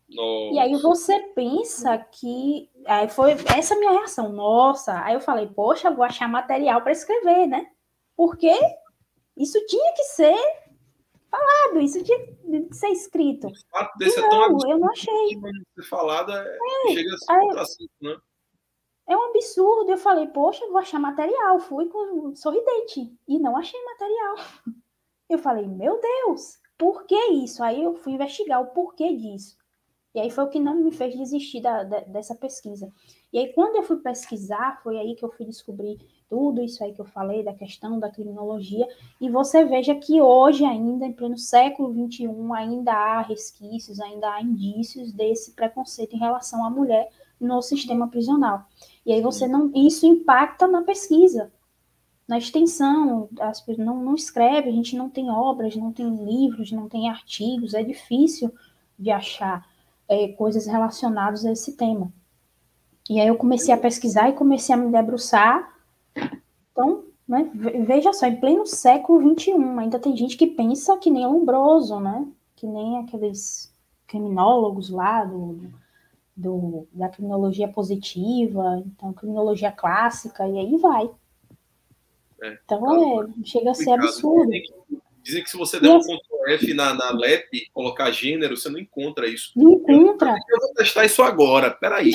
Nossa. E aí você pensa que... Aí foi essa minha reação. Nossa! Aí eu falei, poxa, eu vou achar material para escrever, né? Porque isso tinha que ser falado, isso tinha que ser escrito. O fato desse não, é tão eu não achei. Ser falado chega a ser contrassenso, né? É um absurdo. Eu falei, poxa, eu vou achar material. Fui com sorridente e não achei material. Eu falei, meu Deus, por que isso? Aí eu fui investigar o porquê disso. E aí foi o que não me fez desistir dessa pesquisa. E aí, quando eu fui pesquisar, foi aí que eu fui descobrir tudo isso aí que eu falei, da questão da criminologia. E você veja que hoje ainda, em pleno século XXI, ainda há resquícios, ainda há indícios desse preconceito em relação à mulher no sistema prisional. E aí isso impacta na pesquisa, na extensão, as pessoas não escreve, a gente não tem obras, não tem livros, não tem artigos, é difícil de achar coisas relacionadas a esse tema. E aí eu comecei a pesquisar e comecei a me debruçar. Então, né, veja só, em pleno século XXI, ainda tem gente que pensa que nem Lombroso, né? Que nem aqueles criminólogos lá da criminologia positiva, então criminologia clássica, e aí vai. Então, chega a ser absurdo. Dizem que se você der um Ctrl F na LEP e colocar gênero, você não encontra isso. Não encontra. Eu vou testar isso agora. Peraí.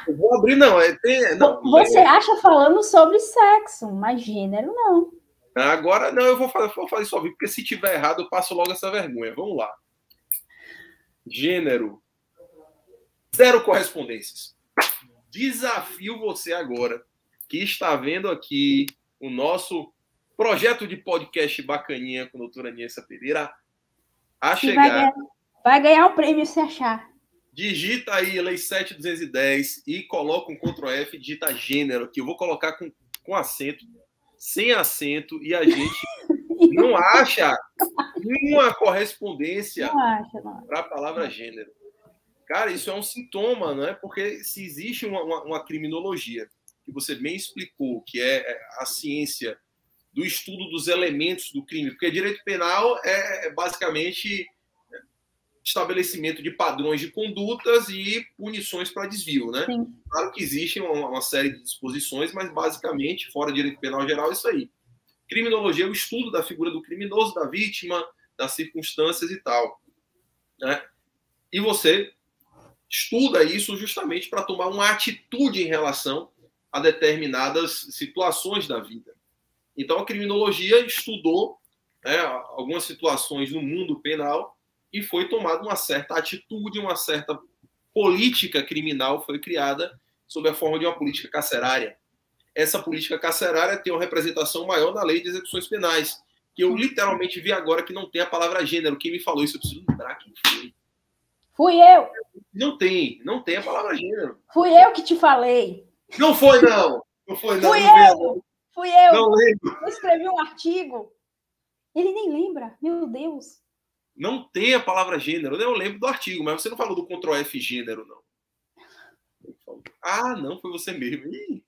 Eu vou abrir, não. Você acha falando sobre sexo, mas gênero não. Agora, não, eu vou fazer isso ao vivo, porque se tiver errado, eu passo logo essa vergonha. Vamos lá. Gênero. 0 correspondências. Desafio você agora, que está vendo aqui o nosso projeto de podcast bacaninha com a doutora Niessa Pereira, a chegar... Vai ganhar o prêmio se achar. Digita aí Lei 7.210 e coloca um Ctrl F, digita gênero, que eu vou colocar com acento, sem acento, e a gente não acha nenhuma correspondência para a palavra gênero. Cara, isso é um sintoma, não é? Porque se existe uma criminologia, que você bem explicou, que é a ciência do estudo dos elementos do crime, porque direito penal é basicamente estabelecimento de padrões de condutas e punições para desvio, né? Sim. Claro que existe uma série de disposições, mas basicamente, fora direito penal geral, é isso aí. Criminologia é o estudo da figura do criminoso, da vítima, das circunstâncias e tal, né? E você estuda isso justamente para tomar uma atitude em relação a determinadas situações da vida. Então, a criminologia estudou, né, algumas situações no mundo penal e foi tomada uma certa atitude, uma certa política criminal foi criada sob a forma de uma política carcerária. Essa política carcerária tem uma representação maior na lei de execuções penais, que eu literalmente vi agora que não tem a palavra gênero. Quem me falou isso, eu preciso lembrar quem foi. Fui eu. Não tem a palavra gênero. Fui eu que te falei. Não foi, não. Não foi, não. Fui eu. Não lembro. Eu escrevi um artigo. Ele nem lembra. Meu Deus. Não tem a palavra gênero. Eu lembro do artigo, mas você não falou do Ctrl F gênero, não. Ah, não, foi você mesmo. Ih.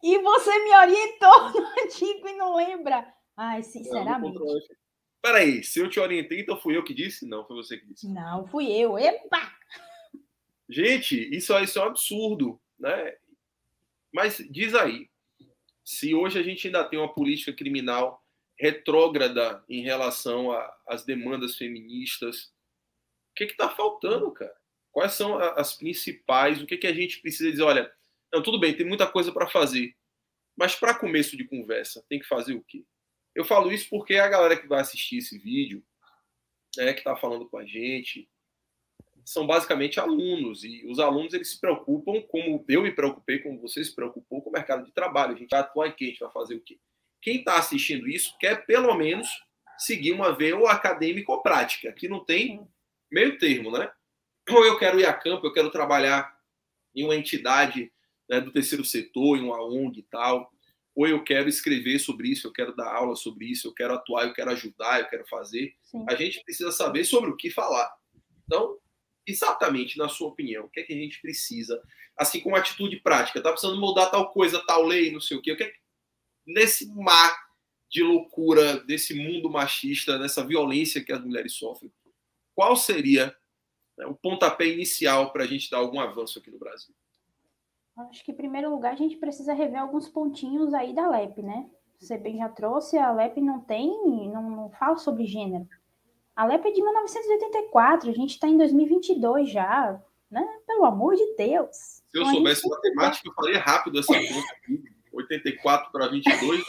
E você me orientou no artigo e não lembra. Ai, sinceramente. Peraí, se eu te orientei, então fui eu que disse? Não, foi você que disse. Não, fui eu. Epa! Gente, isso é um absurdo, né? Mas diz aí, se hoje a gente ainda tem uma política criminal retrógrada em relação às demandas feministas, o que está faltando, cara? Quais são as principais? O que a gente precisa dizer? Olha, não, tudo bem, tem muita coisa para fazer, mas para começo de conversa, tem que fazer o quê? Eu falo isso porque a galera que vai assistir esse vídeo, né, que está falando com a gente, são basicamente alunos, e os alunos eles se preocupam, como eu me preocupei, como você se preocupou, com o mercado de trabalho. A gente vai atuar em quê? A gente vai fazer o quê? Quem está assistindo isso quer, pelo menos, seguir uma veia ou acadêmica ou prática, que não tem meio termo, né? Ou eu quero ir a campo, eu quero trabalhar em uma entidade, né, do terceiro setor, em uma ONG e tal, ou eu quero escrever sobre isso, eu quero dar aula sobre isso, eu quero atuar, eu quero ajudar, eu quero fazer. Sim. A gente precisa saber sobre o que falar. Então, exatamente, na sua opinião, o que é que a gente precisa? Assim como atitude prática, tá precisando mudar tal coisa, tal lei, não sei o quê. O que é que, nesse mar de loucura, desse mundo machista, dessa violência que as mulheres sofrem, qual seria, né, o pontapé inicial para a gente dar algum avanço aqui no Brasil? Acho que, em primeiro lugar, a gente precisa rever alguns pontinhos aí da LEP, né? Você bem já trouxe, a LEP não fala sobre gênero. A LEP é de 1984, a gente está em 2022 já, né? Pelo amor de Deus. Se eu soubesse matemática, eu faria rápido essa conta aqui. 84 para 22.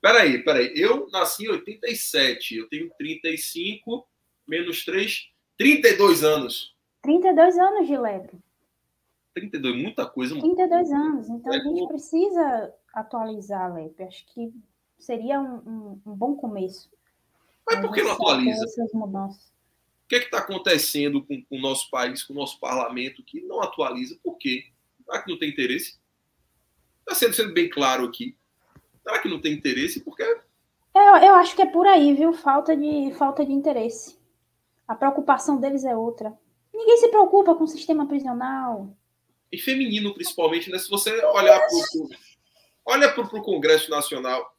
Peraí. Eu nasci em 87, eu tenho 35, menos 3, 32 anos. 32 anos de LEP. 32, muita coisa. 32 anos, então a gente precisa atualizar a LEP. Acho que seria um bom começo. Mas por que não atualiza? O que está acontecendo com o nosso país, com o nosso parlamento, que não atualiza? Por quê? Será que não tem interesse? Está sendo bem claro aqui. Será que não tem interesse? Porque... Eu acho que é por aí, viu? Falta de interesse. A preocupação deles é outra. Ninguém se preocupa com o sistema prisional. E feminino, principalmente, né? Se você olhar para o Congresso Nacional,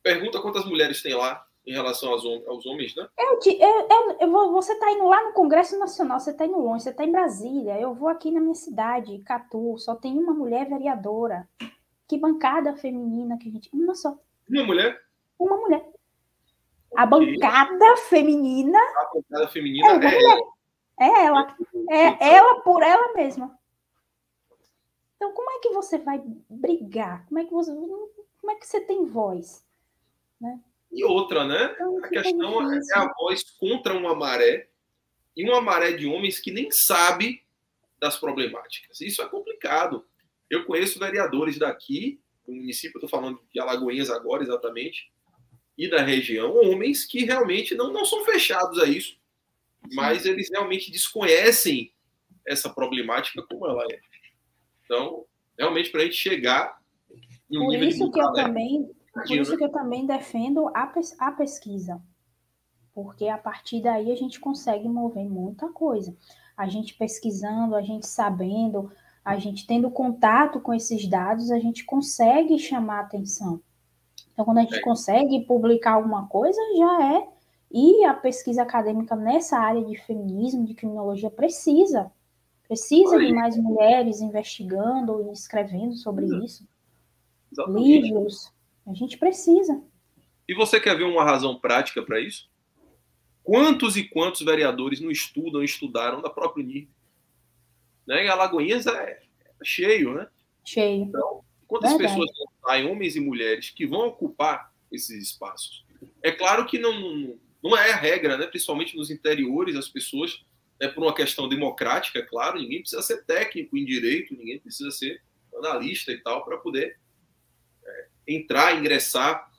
pergunta quantas mulheres tem lá em relação aos homens, né? Você está indo lá no Congresso Nacional, você está indo longe, você está em Brasília, eu vou aqui na minha cidade, Catu, só tem uma mulher vereadora. Que bancada feminina que a gente... Uma só. Uma mulher? Uma mulher. A bancada feminina... A bancada feminina é ela. É ela. É ela por ela mesma. Então, como é que você vai brigar? Como é que você tem voz? Né? E outra, né? Então, a questão é a voz contra uma maré, e uma maré de homens que nem sabe das problemáticas. Isso é complicado. Eu conheço vereadores daqui, do município, eu estou falando de Alagoinhas agora, exatamente, e da região, homens que realmente não são fechados a isso, mas eles realmente desconhecem essa problemática como ela é. Então, realmente, para a gente chegar em um nível de... Por isso que eu também defendo a pesquisa, porque a partir daí a gente consegue mover muita coisa. A gente pesquisando, a gente sabendo, a gente tendo contato com esses dados, a gente consegue chamar atenção. Então, quando a gente consegue publicar alguma coisa, já é. E a pesquisa acadêmica nessa área de feminismo, de criminologia, precisa de mais mulheres investigando e escrevendo sobre isso. Exatamente. Livros. A gente precisa. E você quer ver uma razão prática para isso? Quantos e quantos vereadores não estudaram da própria UNIRB? né? E Alagoinhas é cheio, né? Cheio. Então, quantas pessoas saem, homens e mulheres, que vão ocupar esses espaços? É claro que não é a regra, né? Principalmente nos interiores, as pessoas, por uma questão democrática, claro, ninguém precisa ser técnico em direito, ninguém precisa ser analista e tal para poder entrar, ingressar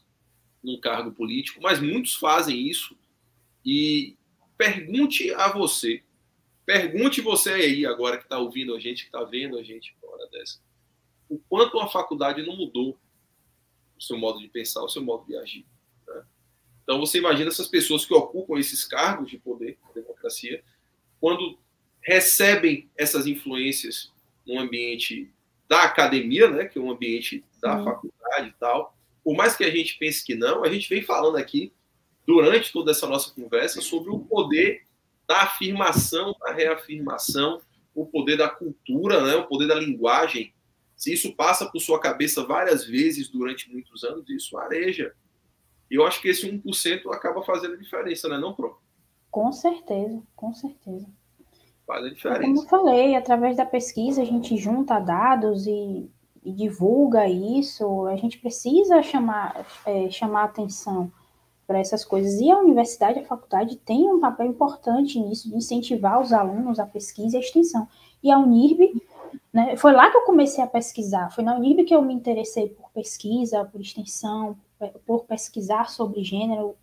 num cargo político, mas muitos fazem isso. E pergunte você aí agora que está ouvindo a gente, que está vendo a gente fora dessa, o quanto a faculdade não mudou o seu modo de pensar, o seu modo de agir. Né? Então você imagina essas pessoas que ocupam esses cargos de poder, democracia, quando recebem essas influências no ambiente da academia, né, que é um ambiente da faculdade e tal. Por mais que a gente pense que não, a gente vem falando aqui durante toda essa nossa conversa sobre o poder da afirmação, da reafirmação, o poder da cultura, né, o poder da linguagem. Se isso passa por sua cabeça várias vezes durante muitos anos, isso areja. E eu acho que esse 1% acaba fazendo a diferença, né, não, Pro? Com certeza, com certeza. Faz a diferença. Como eu falei, através da pesquisa a gente junta dados e divulga isso. A gente precisa chamar atenção para essas coisas. E a universidade, a faculdade, tem um papel importante nisso, de incentivar os alunos à pesquisa e à extensão. E a Unirb, né, foi lá que eu comecei a pesquisar. Foi na Unirb que eu me interessei por pesquisa, por extensão, por pesquisar sobre gênero,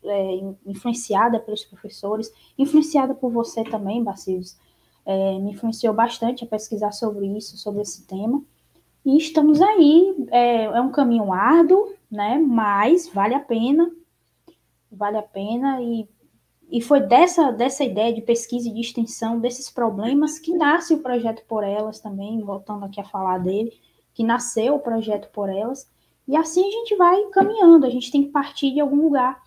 influenciada pelos professores, influenciada por você também, Bacilhos. Me influenciou bastante a pesquisar sobre isso, sobre esse tema. E estamos aí, é um caminho árduo, né? Mas vale a pena, e foi dessa ideia de pesquisa e de extensão, desses problemas, que nasce o Projeto Por Elas também, voltando aqui a falar dele, que nasceu o Projeto Por Elas, e assim a gente vai caminhando, a gente tem que partir de algum lugar.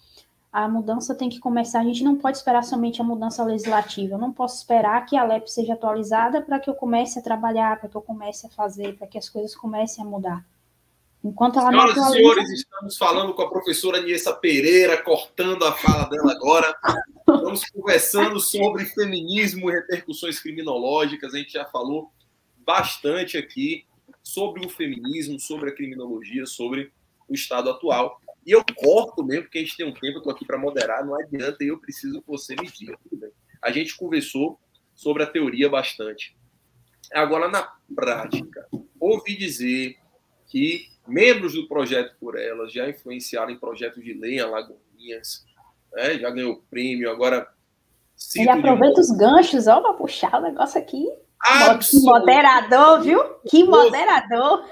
A mudança tem que começar, a gente não pode esperar somente a mudança legislativa, eu não posso esperar que a LEP seja atualizada para que eu comece a trabalhar, para que eu comece a fazer, para que as coisas comecem a mudar. Enquanto ela Senhoras e senhores, estamos falando com a professora Niessa Pereira, cortando a fala dela agora. Estamos conversando sobre feminismo e repercussões criminológicas. A gente já falou bastante aqui sobre o feminismo, sobre a criminologia, sobre o estado atual. E eu corto mesmo, porque a gente tem um tempo, eu estou aqui para moderar, não adianta, e eu preciso que você me diga. Tudo bem. A gente conversou sobre a teoria bastante. Agora, na prática, ouvi dizer que membros do Projeto Por Elas já influenciaram em projetos de lei em Alagoinhas, né? Já ganhou prêmio, agora... Ele aproveita os ganchos, para puxar o negócio aqui. Que moderador, viu? Que moderador!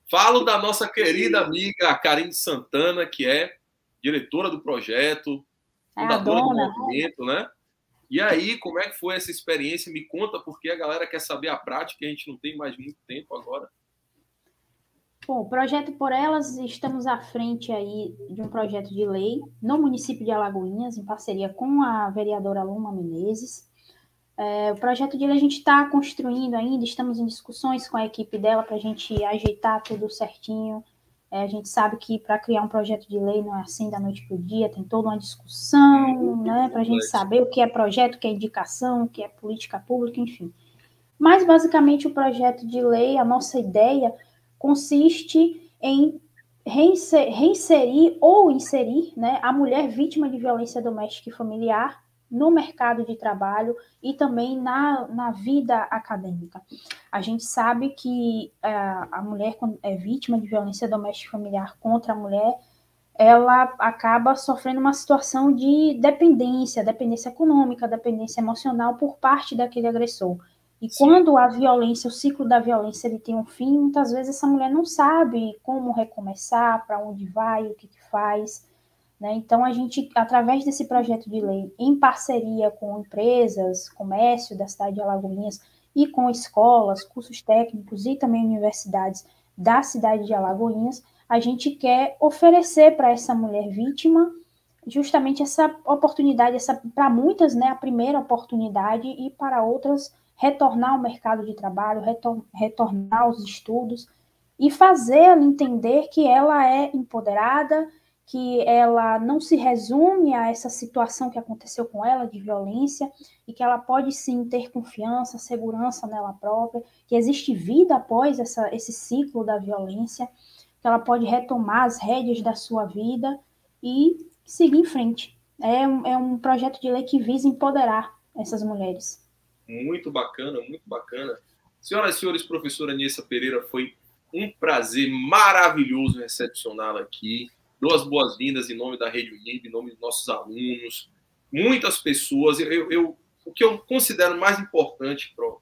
Falo da nossa querida amiga Karine Santana, que é diretora do projeto, fundadora do movimento, né? E aí, como é que foi essa experiência? Me conta, porque a galera quer saber a prática, a gente não tem mais muito tempo agora. Bom, o Projeto Por Elas, estamos à frente aí de um projeto de lei no município de Alagoinhas, em parceria com a vereadora Luma Menezes. O projeto de lei a gente está construindo ainda, estamos em discussões com a equipe dela para a gente ajeitar tudo certinho. A gente sabe que para criar um projeto de lei não é assim da noite para o dia, tem toda uma discussão, né, para a gente saber o que é projeto, o que é indicação, o que é política pública, enfim. Mas, basicamente, o projeto de lei, a nossa ideia consiste em reinserir ou inserir, né, a mulher vítima de violência doméstica e familiar no mercado de trabalho e também na vida acadêmica. A gente sabe que a mulher, quando é vítima de violência doméstica e familiar contra a mulher, ela acaba sofrendo uma situação de dependência econômica, dependência emocional por parte daquele agressor. E Sim. Quando a violência, o ciclo da violência, ele tem um fim, muitas vezes essa mulher não sabe como recomeçar, para onde vai, o que faz, né? Então, a gente, através desse projeto de lei, em parceria com empresas, comércio da cidade de Alagoinhas e com escolas, cursos técnicos e também universidades da cidade de Alagoinhas, a gente quer oferecer para essa mulher vítima justamente essa oportunidade, para muitas, né, a primeira oportunidade, e para outras retornar ao mercado de trabalho, retornar aos estudos e fazer ela entender que ela é empoderada, que ela não se resume a essa situação que aconteceu com ela, de violência, e que ela pode sim ter confiança, segurança nela própria, que existe vida após esse ciclo da violência, que ela pode retomar as rédeas da sua vida e seguir em frente. É um projeto de lei que visa empoderar essas mulheres. Muito bacana, muito bacana. Senhoras e senhores, professora Nessa Pereira, foi um prazer maravilhoso recepcioná-la aqui. Dou as boas-vindas em nome da Rede Unirb, em nome dos nossos alunos, muitas pessoas. O que eu considero mais importante, Pro,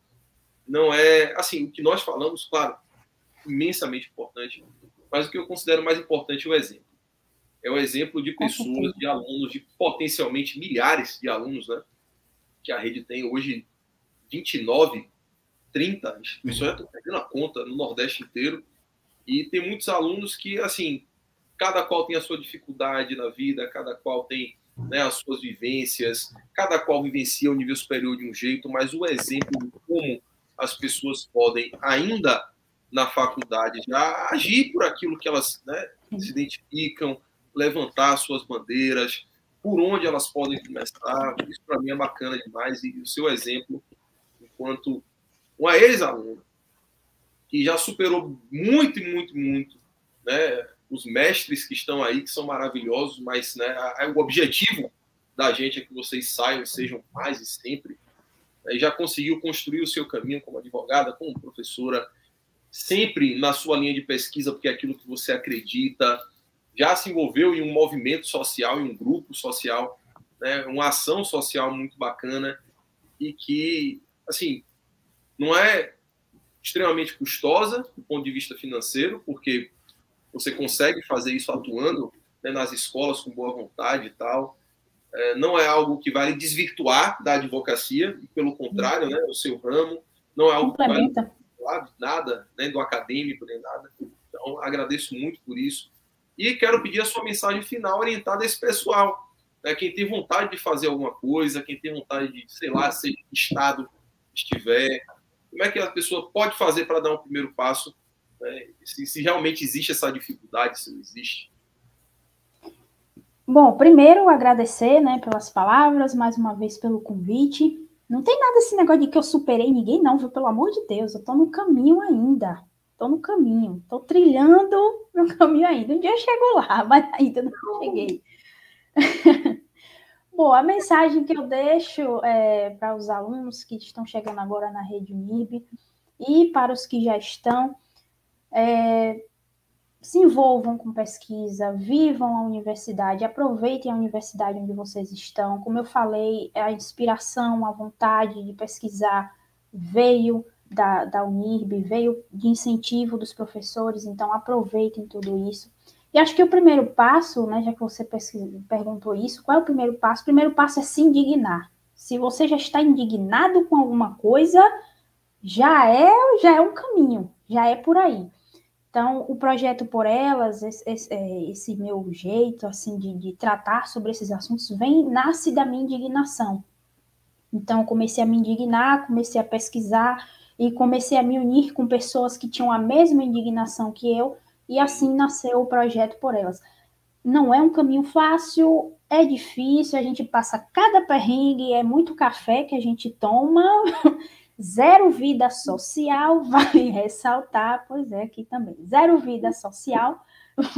não é, assim, o que nós falamos, claro, imensamente importante, mas o que eu considero mais importante é o exemplo. É o exemplo de pessoas, de alunos, de potencialmente milhares de alunos, né? Que a rede tem hoje 29, 30 instituições, estou perdendo a conta, no Nordeste inteiro, e tem muitos alunos que, assim, cada qual tem a sua dificuldade na vida, cada qual tem, né, as suas vivências, cada qual vivencia o nível superior de um jeito, mas o exemplo de como as pessoas podem, ainda na faculdade, já agir por aquilo que elas, né, se identificam, levantar suas bandeiras, por onde elas podem começar, isso para mim é bacana demais, e o seu exemplo, enquanto uma ex-aluna, que já superou muito, muito, muito, né, os mestres que estão aí, que são maravilhosos, mas, né, o objetivo da gente é que vocês saiam, sejam mais e sempre, né, e já conseguiu construir o seu caminho como advogada, como professora, sempre na sua linha de pesquisa, porque é aquilo que você acredita, já se envolveu em um movimento social, em um grupo social, né, uma ação social muito bacana, e que, assim, não é extremamente custosa do ponto de vista financeiro, porque você consegue fazer isso atuando, né, nas escolas com boa vontade e tal. Não é algo que vai desvirtuar da advocacia, pelo contrário, né, o seu ramo, não é algo que vai desvirtuar nada, né, do acadêmico, nem nada. Então, agradeço muito por isso. E quero pedir a sua mensagem final orientada a esse pessoal, né, quem tem vontade de fazer alguma coisa, quem tem vontade de, sei lá, ser em que estado estiver, como é que a pessoa pode fazer para dar um primeiro passo, né, se realmente existe essa dificuldade, se não existe. Bom, primeiro agradecer, né, pelas palavras, mais uma vez pelo convite. Não tem nada esse negócio de que eu superei ninguém, não, viu? Pelo amor de Deus, eu tô no caminho ainda. Tô no caminho, tô trilhando meu caminho ainda. Um dia eu chego lá, mas ainda não cheguei. Bom, a mensagem que eu deixo para os alunos que estão chegando agora na Rede Unirb e para os que já estão, se envolvam com pesquisa, vivam a universidade, aproveitem a universidade onde vocês estão. Como eu falei, a inspiração, a vontade de pesquisar veio da Unirb, veio de incentivo dos professores, então aproveitem tudo isso. E acho que o primeiro passo, né, já que você perguntou isso, qual é o primeiro passo? O primeiro passo é se indignar. Se você já está indignado com alguma coisa, já é um caminho, já é por aí. Então, o projeto Por Elas, esse meu jeito assim de tratar sobre esses assuntos, nasce da minha indignação. Então, eu comecei a me indignar, comecei a pesquisar e comecei a me unir com pessoas que tinham a mesma indignação que eu, e assim nasceu o projeto Por Elas. Não é um caminho fácil, é difícil, a gente passa cada perrengue, é muito café que a gente toma, zero vida social, vale ressaltar, pois é, aqui também, zero vida social,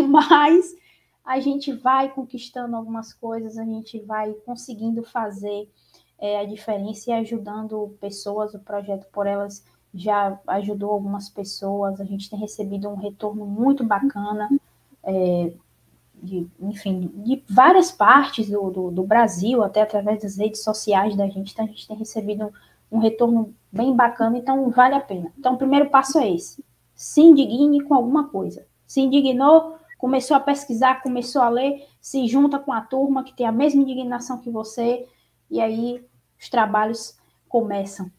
mas a gente vai conquistando algumas coisas, a gente vai conseguindo fazer a diferença e ajudando pessoas, o projeto Por Elas já ajudou algumas pessoas, a gente tem recebido um retorno muito bacana, de várias partes do Brasil, até através das redes sociais da gente, então a gente tem recebido um retorno bem bacana, então vale a pena. Então o primeiro passo é esse, se indigne com alguma coisa. Se indignou, começou a pesquisar, começou a ler, se junta com a turma que tem a mesma indignação que você, e aí os trabalhos começam.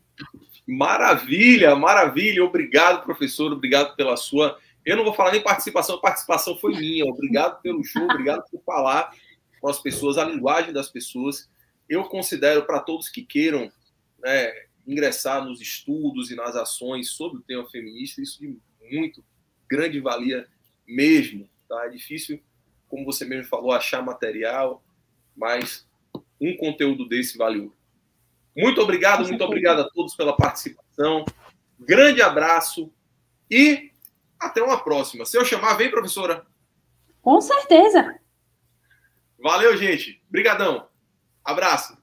Maravilha, maravilha. Obrigado, professor. Obrigado pela sua... Eu não vou falar nem participação, a participação foi minha. Obrigado pelo show, obrigado por falar com as pessoas, a linguagem das pessoas. Eu considero, para todos que queiram, né, ingressar nos estudos e nas ações sobre o tema feminista, isso de muito grande valia mesmo. Tá? É difícil como você mesmo falou, achar material, mas um conteúdo desse vale ouro. Muito obrigado a todos pela participação. Grande abraço e até uma próxima. Se eu chamar, vem, professora. Com certeza. Valeu, gente. Brigadão. Abraço.